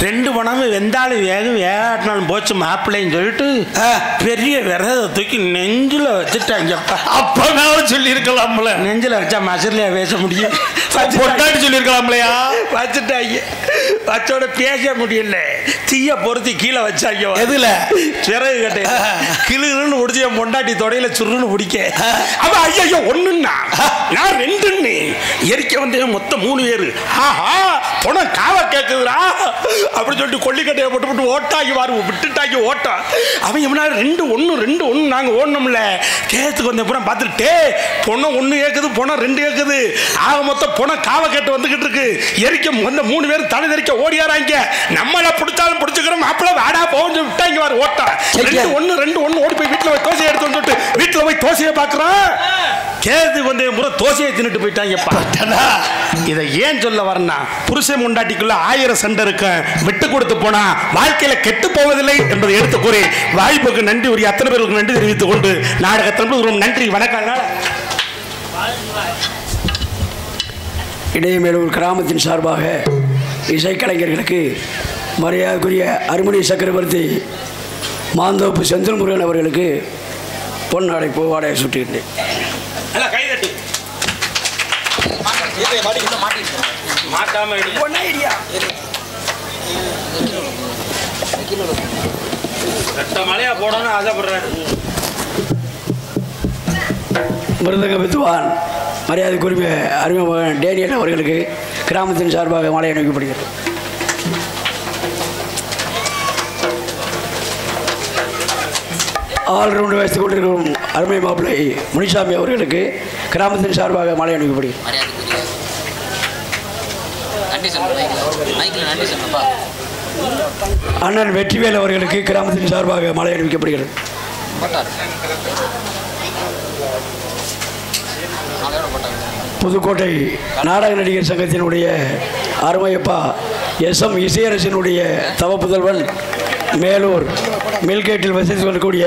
[SPEAKER 1] 2 பணமும் வெந்தாலும் வேகாட்டினாலும் போச்சு மாப்பிள்ளைன்னு சொல்லிட்டு பெரிய விரத தூக்கி நெஞ்சில வச்சுட்டாங்க.
[SPEAKER 2] அப்பனாலும் சொல்லி இருக்கலாம்ல.
[SPEAKER 1] நெஞ்சில வச்சா மசுரலையா பேச முடியும்.
[SPEAKER 2] பொட்டாட்டி சொல்லி இருக்கலாம்லையா.
[SPEAKER 1] வச்சுட்டாங்க. வச்சோட பேச முடியல. தீய பொருத்தி கீழே வச்சாங்க.
[SPEAKER 2] எதுல
[SPEAKER 1] சிறகு கட்டை கிளுன்னு முடிச்சு என் பொண்டாட்டி தொடையில சுருன்னு பிடிக்க. அவன் ஐயோ ஒண்ணுன்னா நான் 2ன்னு எரிக்க வந்தே மொத்தம் 3 பேரு. ஆஹா பொணம் காவ கேக்குதுரா அப்படி சொல்லிட்டு கொல்லிக்கட்டையை போட்டு ஓட்டாக்கி வாரு விட்டுட்டாக்கி ஓட்டம். அவன் முன்னாடி 2-1 நாங்க ஓடணும்ல. கேத்துக்கு வந்த அப்புறம் பார்த்துட்டு பொண்ணம் 1 கேக்குது பொணம் 2 கேக்குது. ஆக மொத்தம் பொணம் காவ கேட்டு வந்துகிட்டு இருக்கு. எரிக்க வந்த 3 பேர் தலை தெறிக்க ஓடியாராங்க. நம்மள பிடிச்சாலும் பிடிச்சுக்கிறோம் மாப்பிள்ள வாடா போன்னு விட்டாங்க வாரு ஓட்டம். 2-1 ஓடி போய் வீட்டுல போய் தோசையை எடுத்து வந்துட்டு வீட்டுல போய் தோசையை பாக்குறான். கேது வந்து முறை தோசையை தின்னுட்டு போயிட்டாங்க. இதை ஏன் சொல்ல வரனா புருஷன் முண்டாட்டிக்குள்ள 1000 சண்டை இருக்க விட்டு கொடுத்து போனா வாழ்க்கையில கெட்டு போவதில்லை என்பதை எடுத்து கூறி வாய்ப்புக்கு நன்றி உரிய அத்தனை பேருக்கு நன்றி தெரிவித்துக் கொண்டு நாடகத்தில் நன்றி வணக்கம்.
[SPEAKER 4] இடையமேலூர் கிராமத்தின் சார்பாக இசைக்கலைஞர்களுக்கு மரியாதைக்குரிய அருமணி சக்கரவர்த்தி மாந்தோப்பு செந்தில் முருகன் அவர்களுக்கு பொன்னாடை பூவாடையை சுட்டியிருந்தேன். மிருதங்க வித்வான் மரியாதைக்குரிய அறிமுகமகன் டேனியல் அவர்களுக்கு கிராமத்தின் சார்பாக மாலை அணிவிக்கப்படுகிறது. ஆல்ரவுண்டு வைத்துக் கொண்டிருக்கும் அருமை மாப்பிள்ளை முனிசாமி அவர்களுக்கு கிராமத்தின் சார்பாக மாலை அணிவிக்கப்படுகிறது. அண்ணன் வெற்றிவேல் அவர்களுக்கு கிராமத்தின் சார்பாக மாலை அணிவிக்கப்படுகிறது. புதுக்கோட்டை நாடக நடிகர் சங்கத்தினுடைய அருமையப்பா SM இசையரசனுடைய தவ புதல்வன் மேலூர் மில்கேட்டில் வசித்து வரக்கூடிய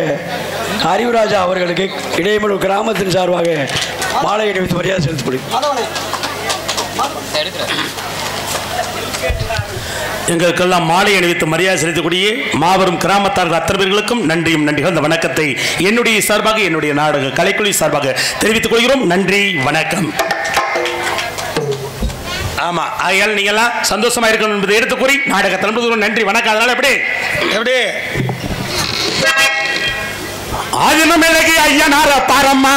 [SPEAKER 4] அறிவுராஜா அவர்களுக்கு இடையமலூர் கிராமத்தின் சார்பாக மாலை அணிவித்து மரியாதை செலுத்தப்படுகிறது.
[SPEAKER 1] எங்களுக்கெல்லாம் மாலை அணிவித்து மரியாதை செலுத்தக்கூடிய மாபெரும் கிராமத்தார்கள் அத்தனை பேர்களுக்கும் நன்றியும் நன்றிகள். அந்த வணக்கத்தை என்னுடைய சார்பாக என்னுடைய நாடக கலைக்குழு சார்பாக தெரிவித்துக் கொள்கிறோம். நன்றி வணக்கம். ஆமா ஆகையால் நீங்கெல்லாம் சந்தோஷமா இருக்கணும் என்பதை எடுத்து கூறி நாடகத்தில் நன்றி வணக்கம். அதனால எப்படி
[SPEAKER 2] ஆதினமிலகி ஐயனார பாரம்மா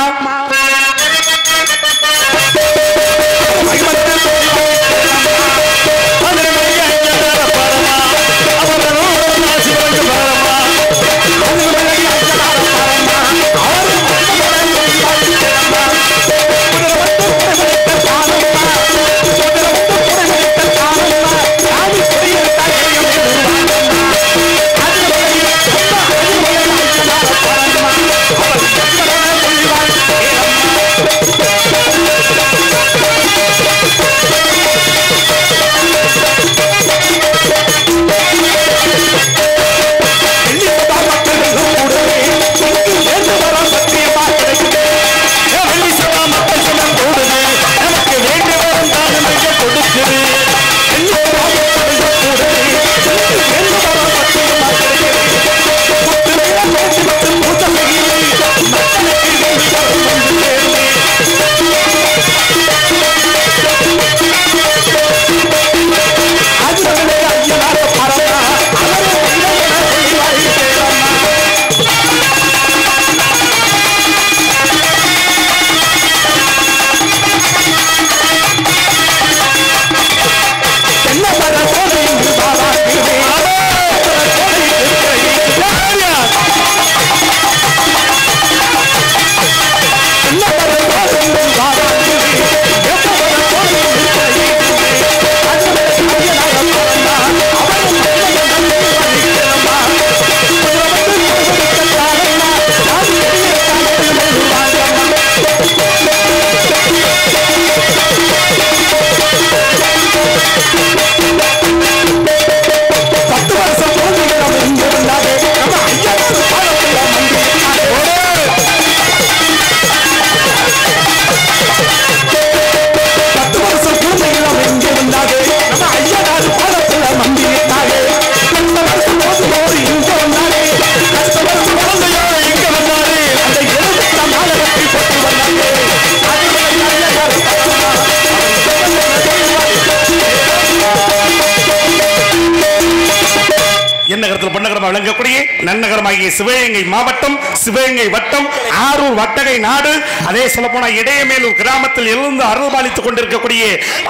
[SPEAKER 2] வழங்கக்கூடிய நன்னகரமாகிய சிவகங்கை மாவட்டம் சிவகங்கை வட்டம் ஆரூர் வட்டகை நாடு அதே சொல்லப்போனா இடையமேலூர் கிராமத்தில் எழுந்து அருள்பாலித்துக் கொண்டிருக்கக்கூடிய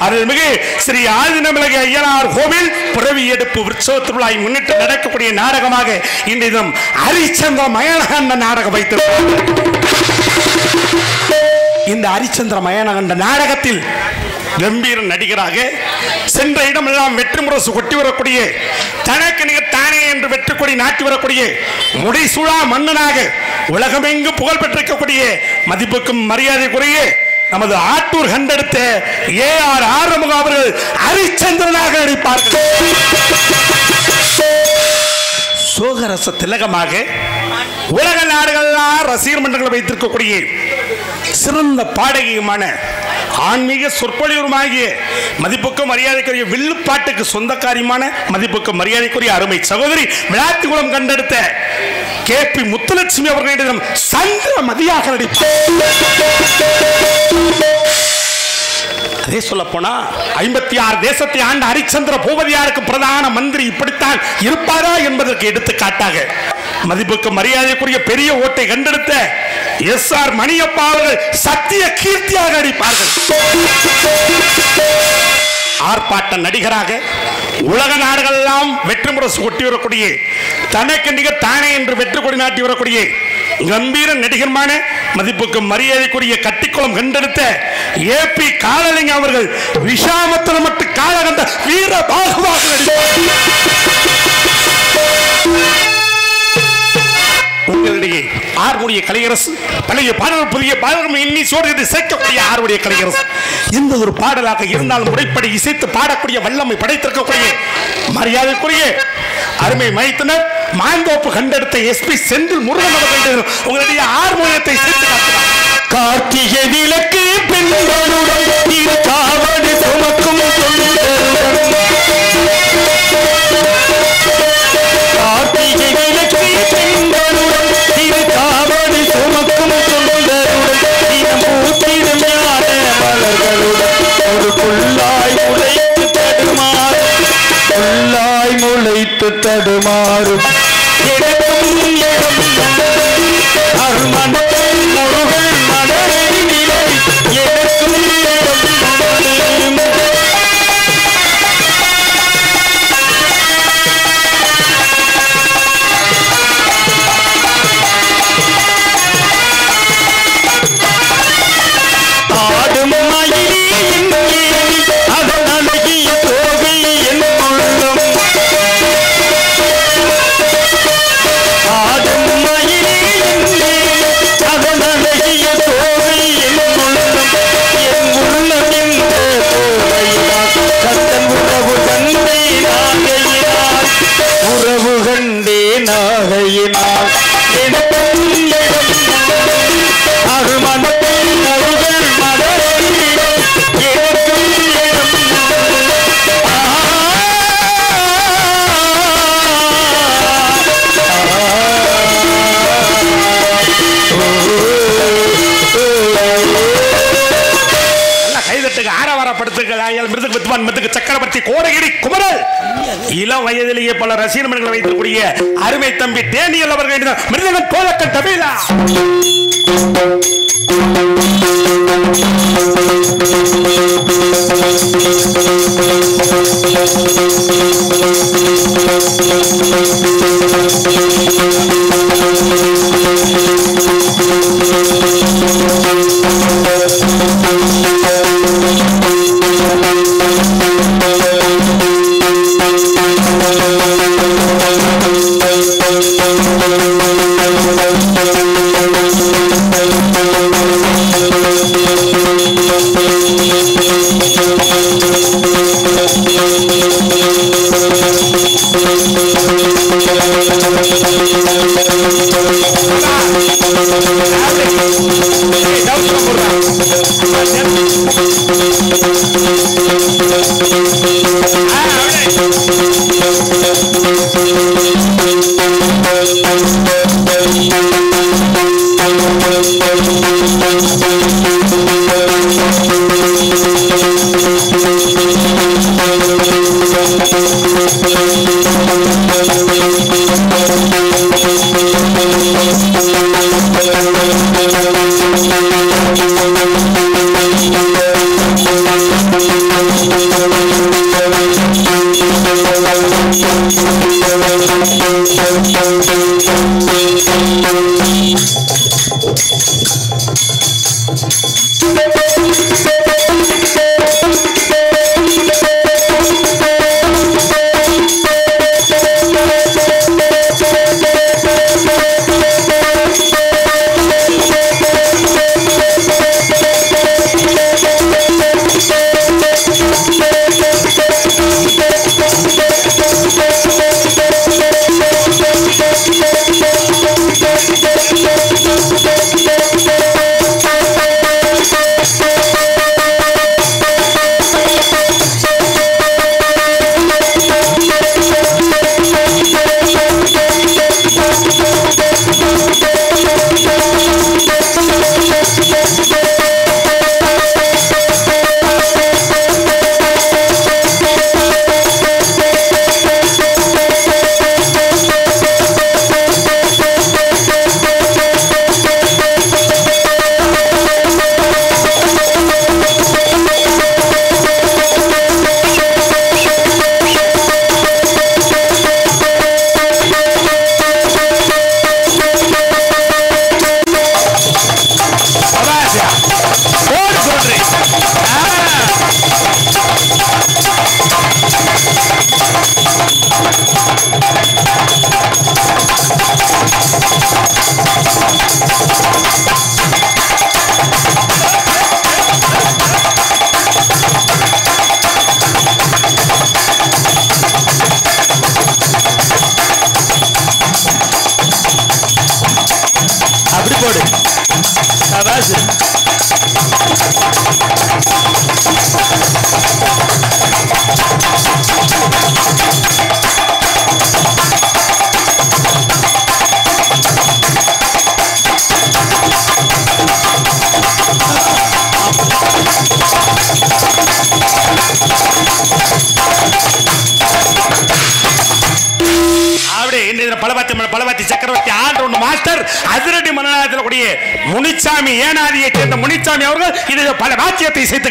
[SPEAKER 2] அருள்மிகு ஸ்ரீ ஆதினமிலகி ஐயனார் கோவில் பிறவி எடுப்பு உற்சவ திருவிழாவை முன்னிட்டு நடக்கக்கூடிய நாடகமாக இன்றைய தினம் ஹரிச்சந்திர மயனகண்ட நாடகம் வைத்திருக்கிறார். இந்த ஹரிச்சந்திர மயனகண்ட நாடகத்தில் கம்பீர நடிகராக சென்ற இடமெல்லாம் வெற்றி முரசு கொட்டி வரக்கூடிய தனக்கு நிகர் தானே என்று வெற்றி கொடி நாட்டி வரக்கூடிய முடிசூழா மன்னனாக உலகமெங்கு புகழ் பெற்றிருக்கக்கூடிய மதிப்புக்கும் மரியாதைக்குரிய நமது ஆட்டூர் கண்டெடுத்த ஏஆர் ஆறுமுக அவர்கள் ஹரிச்சந்திரனாக நடிப்பார்கள். சோகரச திலகமாக உலக நாடுகளெல்லாம் ரசிகர் மன்றங்களை வைத்திருக்கக்கூடிய சிறந்த பாடகியுமான ஆன்மீக சொற்பொழிவுமாகிய மதிப்புக்கும் மரியாதைக்குரிய வில்லுப்பாட்டுக்கு சொந்தக்காரியமான மதிப்புக்கும் மரியாதைக்குரிய அருமை சகோதரி விளாத்திகுளம் கண்டெடுத்த கேபி முத்துலட்சுமி அவர்களிடம் சந்திர மதியாக நடிப்பார். அதே சொல்ல போனா 56 தேசத்தை ஆண்ட ஹரிச்சந்திர பூபதியாருக்கு பிரதான மந்திரி இப்படித்தான் இருப்பாரா என்பதற்கு எடுத்துக்காட்டாக மதிப்புக்கு மரியாதைக்குரிய பெரிய ஓட்டை கண்டெடுத்த எஸ்.ஆர். மணியப்பா அவர்கள் சத்திய கீர்த்தியாக நடிப்பார்கள். ஆர்ப்பாட்ட நடிகராக உலக நாடுகளெல்லாம் வெற்றி முரசு கொட்டி வரக்கூடிய தனக்கு நிகர் தானே என்று வெற்றி கொடி நாட்டி வரக்கூடிய கம்பீர நடிகர்மான மதிப்புக்கு மரியாதைக்குரிய கட்டிக்குளம் கண்டெடுத்த ஏபி காலலிங்க அவர்கள் விஷாமத்தில் மட்டும் காலகண்ட வீர பாகுவாக நடிப்பார். உங்களிடையே ஆறுமுடிய கலையரசு பழைய பாடல் புதிய பாடல்கள் எண்ணி சோறு சேர்க்கக்கூடிய ஆறுமுடிய கலையரசு எந்த ஒரு பாடலாக இருந்தாலும் முறைப்படி இசைத்து பாடக்கூடிய வல்லமை படைத்திருக்கக்கூடிய மரியாதைக்குரிய அருமை மைத்தனர் மாந்தோப்பு கண்டெடுத்த எஸ்பி செந்தில் முருகன் அவர்கள் உங்களுடைய ஆறுமுகத்தை சேர்த்து காட்டினார்.
[SPEAKER 5] கார்த்திகை விளக்கு பெண்களுடன் காவடி சுமக்கும் கார்த்திகை விளக்கு பெண்களுடன் காவடி சுமக்கும் பூத்திடும் ஞான மலர்களுடன் ஒரு புல்லாய் முளைத்து தடுமாறும் புல்லாய் முளைத்து தடுமாறும்
[SPEAKER 1] பாட்டுக்கு ஆரவாரப்படுத்துங்கள் மிருதுக்கு வித்வான் மிருதுக்கு சக்கரவர்த்தி கோடகிரி குமரல் இளம் வயதிலேயே பல ரசிகர்களை வைத்திருக்கூடிய அருமை தம்பி டேனியல் அவர்கள் மிருதகன் கோலக்கன் தபீலா பலவாத்தி சக்கரவர்த்தி ஆல்ரவுண்ட் மாஸ்டர் அதிரடி மனநாயகத்தில் கூடிய முனிச்சாமி ஏனாதியை சேர்ந்த முனிச்சாமி அவர்கள் இது பல வாத்தியத்தை சேர்த்து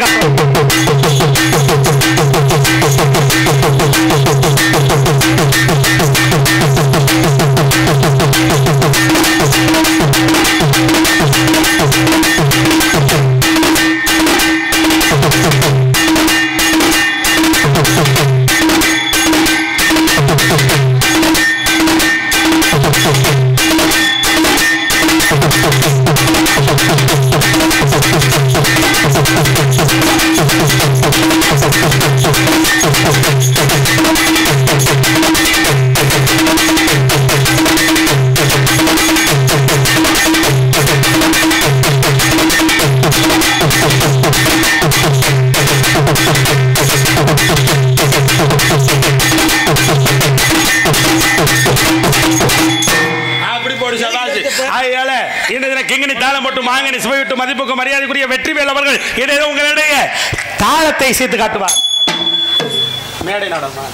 [SPEAKER 1] கிங்கனி தாளம் போட்டு மாங்கனி சுவையிட்டு மதிப்புக்கு மரியாதைக்குரிய வெற்றிவேல் அவர்கள் இடையே உங்களிடையே தாளத்தை சேர்த்து காட்டுவார். மேடை நாடகமா?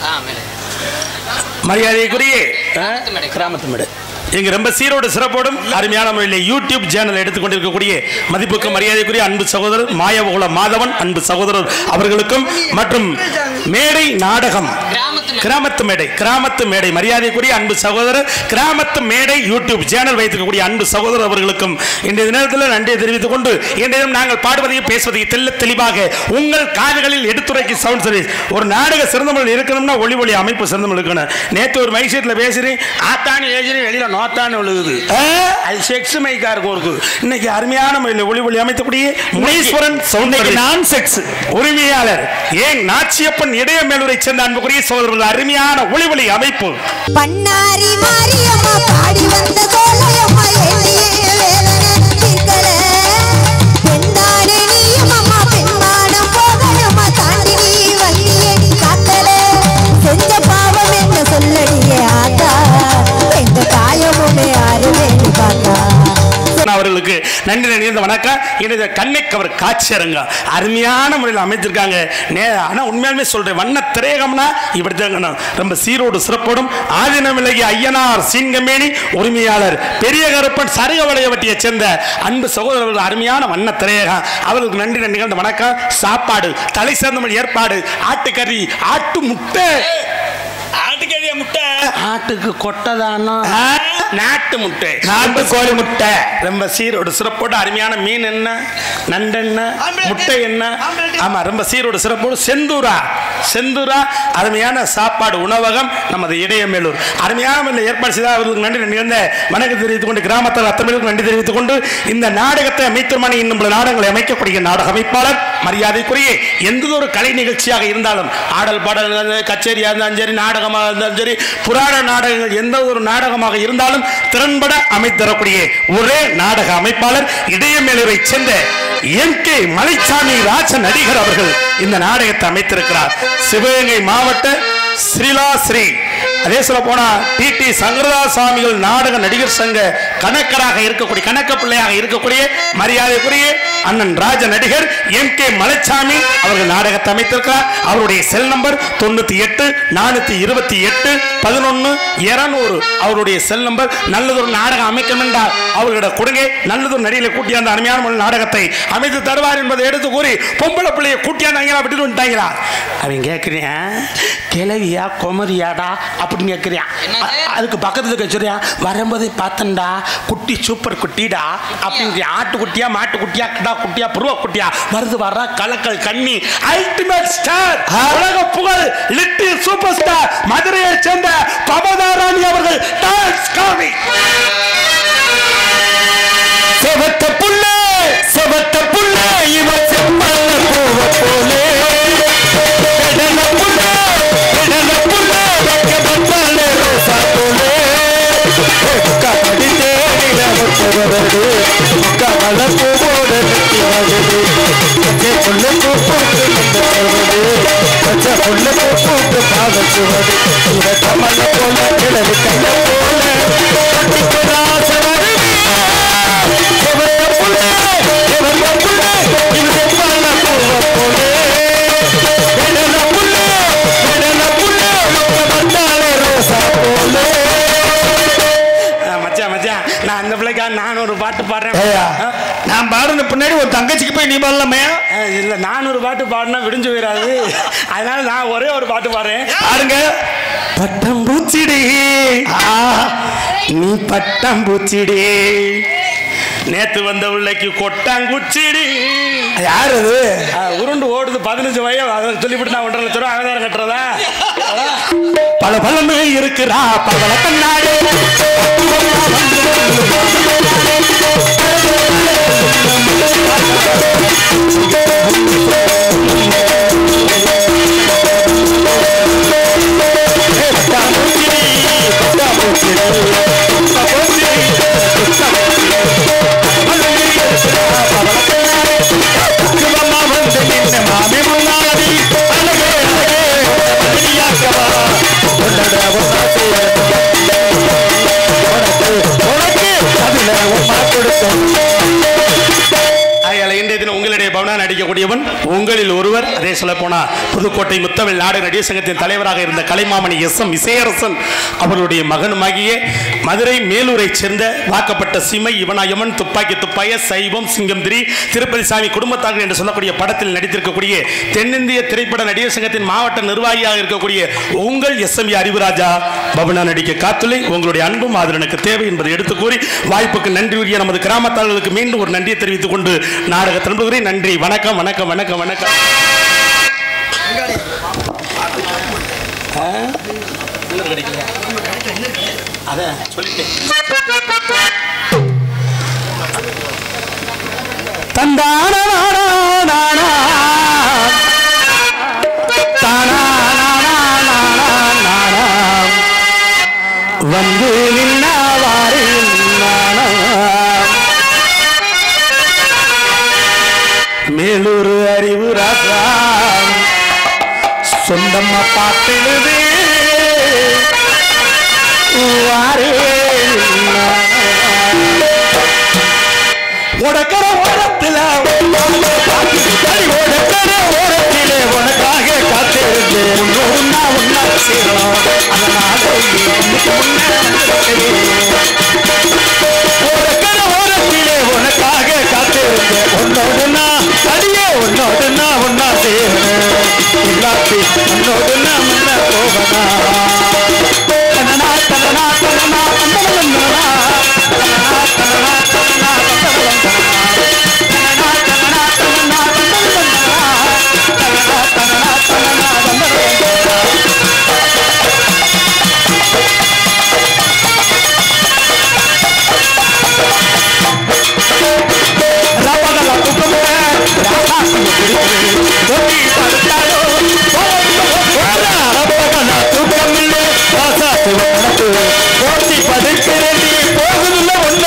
[SPEAKER 1] மரியாதைக்குரிய
[SPEAKER 4] கிராமத்து மேடை
[SPEAKER 1] இங்க ரொம்ப சீரோடு சிறப்போடும் அருமையான முறையில் யூடியூப் சேனல் எடுத்துக்கொண்டிருக்கக்கூடிய மதிப்புக்கு மரியாதைக்குரிய அன்பு சகோதரர் மாயவகுல மாதவன் அன்பு சகோதரர் அவர்களுக்கும் மற்றும் மேடை நாடகம் கிராமத்து மேடை மரியாதைக்குரிய அன்பு சகோதரர் கிராமத்து மேடை யூடியூப் சேனல் வைத்திருக்கக்கூடிய அன்பு சகோதரர் அவர்களுக்கும் இன்றைய தினத்தில் நன்றியை தெரிவித்துக் கொண்டு இன்றைய தினம் நாங்கள் பாடுவதையும் பேசுவதையும் தெளிவாக உங்கள் காதுகளில் எடுத்துரைக்கு சவுண்ட் சர்வீஸ். ஒரு நாடக சிறந்தமிழ் இருக்கணும்னா ஒளி அமைப்பு சிறந்தமிழ் இருக்கணும். நேற்று ஒரு மைசீட்டில் பேசுறேன், ஆத்தானு ஏஜினி வெளியில நோத்தானு விழுகுது, அது செக்ஸ் மைக்கா இருக்கும். இன்னைக்கு அருமையான முறையில் ஒளி அமைத்தக்கூடிய முனீஸ்வரன் நான் செக்ஸ் உரிமையாளர் ஏன் நாச்சியப்பன் இடைய மேலூரை சேர்ந்த அன்புக்குரிய சகோதரர்கள் அருமையான ஒளி அமைப்பு.
[SPEAKER 6] பண்ணாரி மாரியம்மா பாடி வந்த கோலையம்மா எண்ணியே வேலன தீர்க்கல பெண்ணானே நீயம்மா பெண்மானம் போகணுமா தாண்டி நீ வள்ளியே காத்தல செஞ்ச பாவம் என்ன சொல்லடியே ஆத்தா எங்க காயமுமே ஆறுவே பார்த்தா
[SPEAKER 1] அவர்களுக்கு நன்றி நிறைந்த வணக்கம். எனது கண்ணைக்கவர் காட்சியரங்க அருமையான முறையில் அமைத்திருக்காங்க. ஆனா உண்மையாலுமே சொல்றேன், வண்ண திரையகம்னா இப்படித்தாங்க ரொம்ப சீரோடு சிறப்போடும் ஆதினமிலகி ஐயனார் சீன்கமேனி உரிமையாளர் பெரிய கருப்பன் சருகவளையவட்டியை சேர்ந்த அன்பு சகோதரர்கள் அருமையான வண்ண திரையகம் அவர்களுக்கு நன்றி நிகழ்ந்த வணக்கம். சாப்பாடு தலை சேர்ந்த ஏற்பாடு ஆட்டுக்கறி ஆட்டு முட்டை முட்டை ஆட்டுக்கு கொட்டதானா நாட்டு முட்டை நாட்டு கோழி முட்டை ரொம்ப சீரோடு சிறப்போடு அருமையான மீன் என்ன நண்டென்ன முட்டை என்ன ஆமா ரொம்ப சீரோடு சிறப்போடு செந்தூரா அருமையான சாப்பாடு உணவகம் நமது இடையமேலூர் அருமையான ஏற்பாடு செய்த அவர்களுக்கு நன்றி நிகழ்ந்த வணக்கம் தெரிவித்துக் கொண்டு கிராமத்தில் அத்தமிழுக்கு நன்றி தெரிவித்துக் கொண்டு இந்த நாடகத்தை அமைத்தமான இன்னும் நாடகங்களை அமைக்கக்கூடிய நாடக அமைப்பாளர் மரியாதைக்குரிய எந்த ஒரு கலை நிகழ்ச்சியாக இருந்தாலும் ஆடல் பாடல் கச்சேரியாக இருந்தாலும் சரி நாடகமாக இருந்தாலும் சரி புராண நாடகங்கள் எந்த ஒரு நாடகமாக இருந்தாலும் திறன்பட அமைத்தரக்கூடிய ஒரே நாடக அமைப்பாளர் இடையமேலூரை சேர்ந்த MK மலைச்சாமி ராஜ நடிகர் அவர்கள் இந்த நாடகத்தை அமைத்திருக்கிறார். சிவகங்கை மாவட்ட ஸ்ரீலாஸ்ரீ அதே சொல்ல போனா TT சங்கரதா சுவாமிகள் நாடக நடிகர் சங்க கணக்கராக இருக்கக்கூடிய கணக்க பிள்ளையாக இருக்கக்கூடிய மரியாதைக்குரிய அண்ணன் ராஜ நடிகர் MK மலைச்சாமி அவர்கள் நாடகத்தை அமைத்திருக்கிறார். அவருடைய செல் நம்பர் 98 428 11 200 அவருடைய செல் நம்பர். நல்லதொரு நாடகம் அமைக்கணும் என்றால் அவர்களிட கொடுங்க நல்லதொரு நடிகளை கூட்டிய அந்த அருமையான நாடகத்தை அமைத்து தருவார் என்பதை எடுத்து கூறி பொம்பளை பிள்ளையை கூட்டியாந்தாங்களா விட்டுட்டு வந்துட்டாங்களா அவங்க கேட்கிறேன் கிளவியா கொமரியாடா அப்படின்னு கேட்கிறேன். அதுக்கு பக்கத்துல கேட்குறியா வரும்போதே பார்த்தண்டா குட்டி சூப்பர் குட்டிடா அப்படிங்கிற ஆட்டுக்குட்டியா மாட்டுக்குட்டியா கிடா குட்டியா புருவ குட்டியா வருது வர்ற கலக்கல் கண்ணி அல்டிமேட் ஸ்டார் உலக புகழ் லிட்டில் சூப்பர் ஸ்டார் மதுரையை சேர்ந்த பவதாராணி அவர்கள் டான்ஸ் காமி
[SPEAKER 5] செவத்த புள்ள இவன் செம்மல்ல பூவ போலே கடல புள்ள வெக்கமல்ல ரோசா போலே கபடி தேனில முத்தவரது கமல பூவோட நெத்தி வருது பச்சை புள்ள பூப்பூட்டு வந்தவரது பச்சை புள்ள பூப்பூட்டு பாவச்சுவது இவ கமல போல கிளறு கண்ண போல கட்டிக்கு ராச வருது
[SPEAKER 1] நான் அந்த பிள்ளைக்கா நான் ஒரு பாட்டு பாடுறேன்.
[SPEAKER 5] நான் பாடுற பின்னாடி ஒரு தங்கச்சிக்கு போய் நீ பாடலாமே?
[SPEAKER 1] இல்ல நான் ஒரு பாட்டு பாடினா விடிஞ்சு போயிடாது, அதனால நான் ஒரே ஒரு பாட்டு பாடுறேன்.
[SPEAKER 5] பாருங்க. பட்டம் பூச்சிடி நீ பட்டம் பூச்சிடி
[SPEAKER 1] நேத்து வந்த உள்ளைக்கு கொட்டாங்குச்சிடி
[SPEAKER 5] யாரு
[SPEAKER 1] உருண்டு ஓடுது 15 வயது சொல்லிவிட்டு நான் 1.5 லட்சம் ரூபாய் ஆதாரம் கட்டுறதா
[SPEAKER 5] பல பலமே இருக்கிறா பல கண்ணாடி
[SPEAKER 1] உங்களுடைய பவனா நடிக்கக்கூடியவன் உங்களில் ஒருவர். அதே சொல்ல போனா புதுக்கோட்டை முத்தமிழ் நாடக நடிகர் சங்கத்தின் தலைவராக இருந்த கலைமாமணி SM இசையரசன் அவர்களுடைய மகனுமாகிய மதுரை மேலூரை சேர்ந்த வாக்கப்பட்ட சிமை இவனாயமன் துப்பாக்கி துப்பாய சைவம் சிங்கம் திருப்பதி சாமி குடும்பத்தார்கள் என்று சொல்லக்கூடிய படத்தில் நடித்திருக்கக்கூடிய தென்னிந்திய திரைப்பட நடிகர் சங்கத்தின் மாவட்ட நிர்வாகியாக இருக்கக்கூடிய உங்கள் SM அறிவுராஜா பவனா நடிக்க காத்துளை. உங்களுடைய அன்பும் ஆதரவு எனக்கு தேவை என்பதை எடுத்து கூறி வாய்ப்புக்கு நன்றி உரிய நமது கிராமத்தார்களுக்கு மீண்டும் ஒரு நன்றியை தெரிவித்துக் கொண்டு நாடக திரும்புகிறேன். நன்றி. வணக்கம் வணக்கம் வணக்கம் வணக்கம்.
[SPEAKER 2] வந்து நின்னாவாறு மேலூர் அறிவு ராசா சொந்தம்மா பாட்டிடுது உடக்கிற ஓரத்தில் உடக்கிற ஓரத்திலே உனக்காக காத்திருந்தேன். ஒன்னா ஒன்னா சேரும் அதனால உடக்கிற ஓரத்திலே உனக்காக காத்திருந்தேன். உன்னோடுனா அடியே உன்னோடுனா ஒன்னா சேரும் இல்லாட்டி உன்னோடுனா முன்ன போவனா தனனா தனனா தனனா தனனா போட்டி படுக்கிறேன் போகுதுல ஒன்னு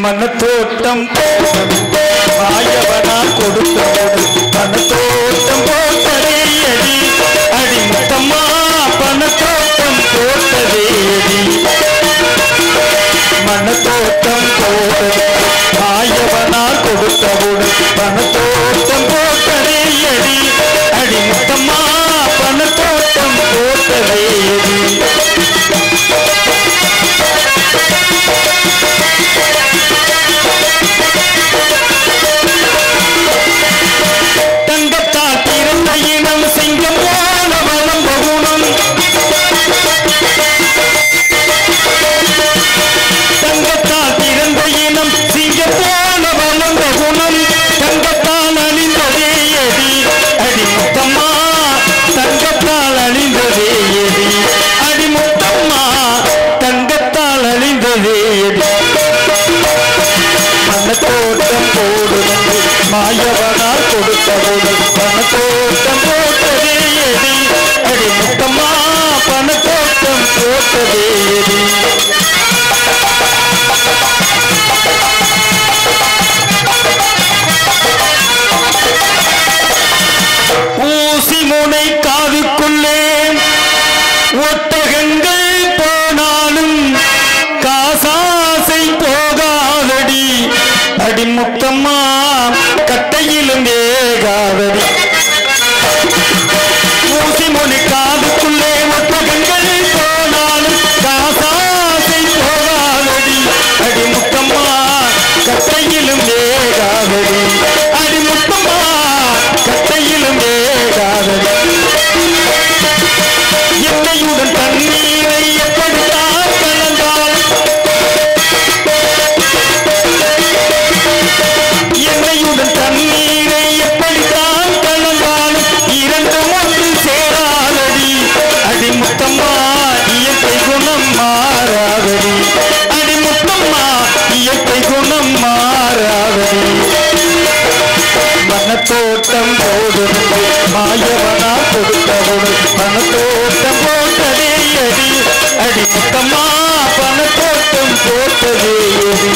[SPEAKER 2] மனத்தோட்டம் ஆயவனா கொடுத்தோடு பணத்தோட்டம் போட்டதேயடி அடி முத்தம்மா பணத்தோட்டம் போட்டதேயடி மனத்தோட்டம் போட்டது ஆயவனா கொடுத்தோடு பணத்தோட்டம் போட்டதேயடி அடி முத்தம்மா பணத்தோட்டம் போட்டதேயடி மாயவனார் கொடுத்தவோடு பணத்தோட்டம் போட்டதேயடி அடி முத்தம்மா பணத்தோட்டம் போட்டதேயடி ஊசி முனை காதுக்குள்ளே ஒட்டகங்கள் போனாலும் காசாசை போகாதடி அடிமுத்தம்மா கட்டையிலும் வேகாதடி ஊசி முனை காதுக்குள்ளே ஒட்டகங்கள் போனாலும் காசாசை போகாதடி அடிமுத்தம்மா கட்டையிலும் வேகாதடி அடிமுத்தம்மா கட்டையிலும் வேகாதடி எண்ணெயுடன் தண்ணீரை எப்படித்தான் கலந்தால் எண்ணெயுடன் தண்ணீரை எப்படித்தான் கலந்தாலும் இரண்டும் ஒன்று சேராதடி அடிமுத்தம்மா இயற்கை குணம் மாறாதடி அடிமுத்தம்மா இயற்கை குணம் மாறாதடி மனத்தோட்டம் போடும் மாயவனா கொடுத்தவோடு பணத்தோட்டம் போட்டதே அடி அடிமுத்தம்மா பணத்தோட்டம் போட்டதே அடி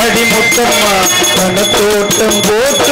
[SPEAKER 2] அடிமுத்தம்மா பணத்தோட்டம் போட்ட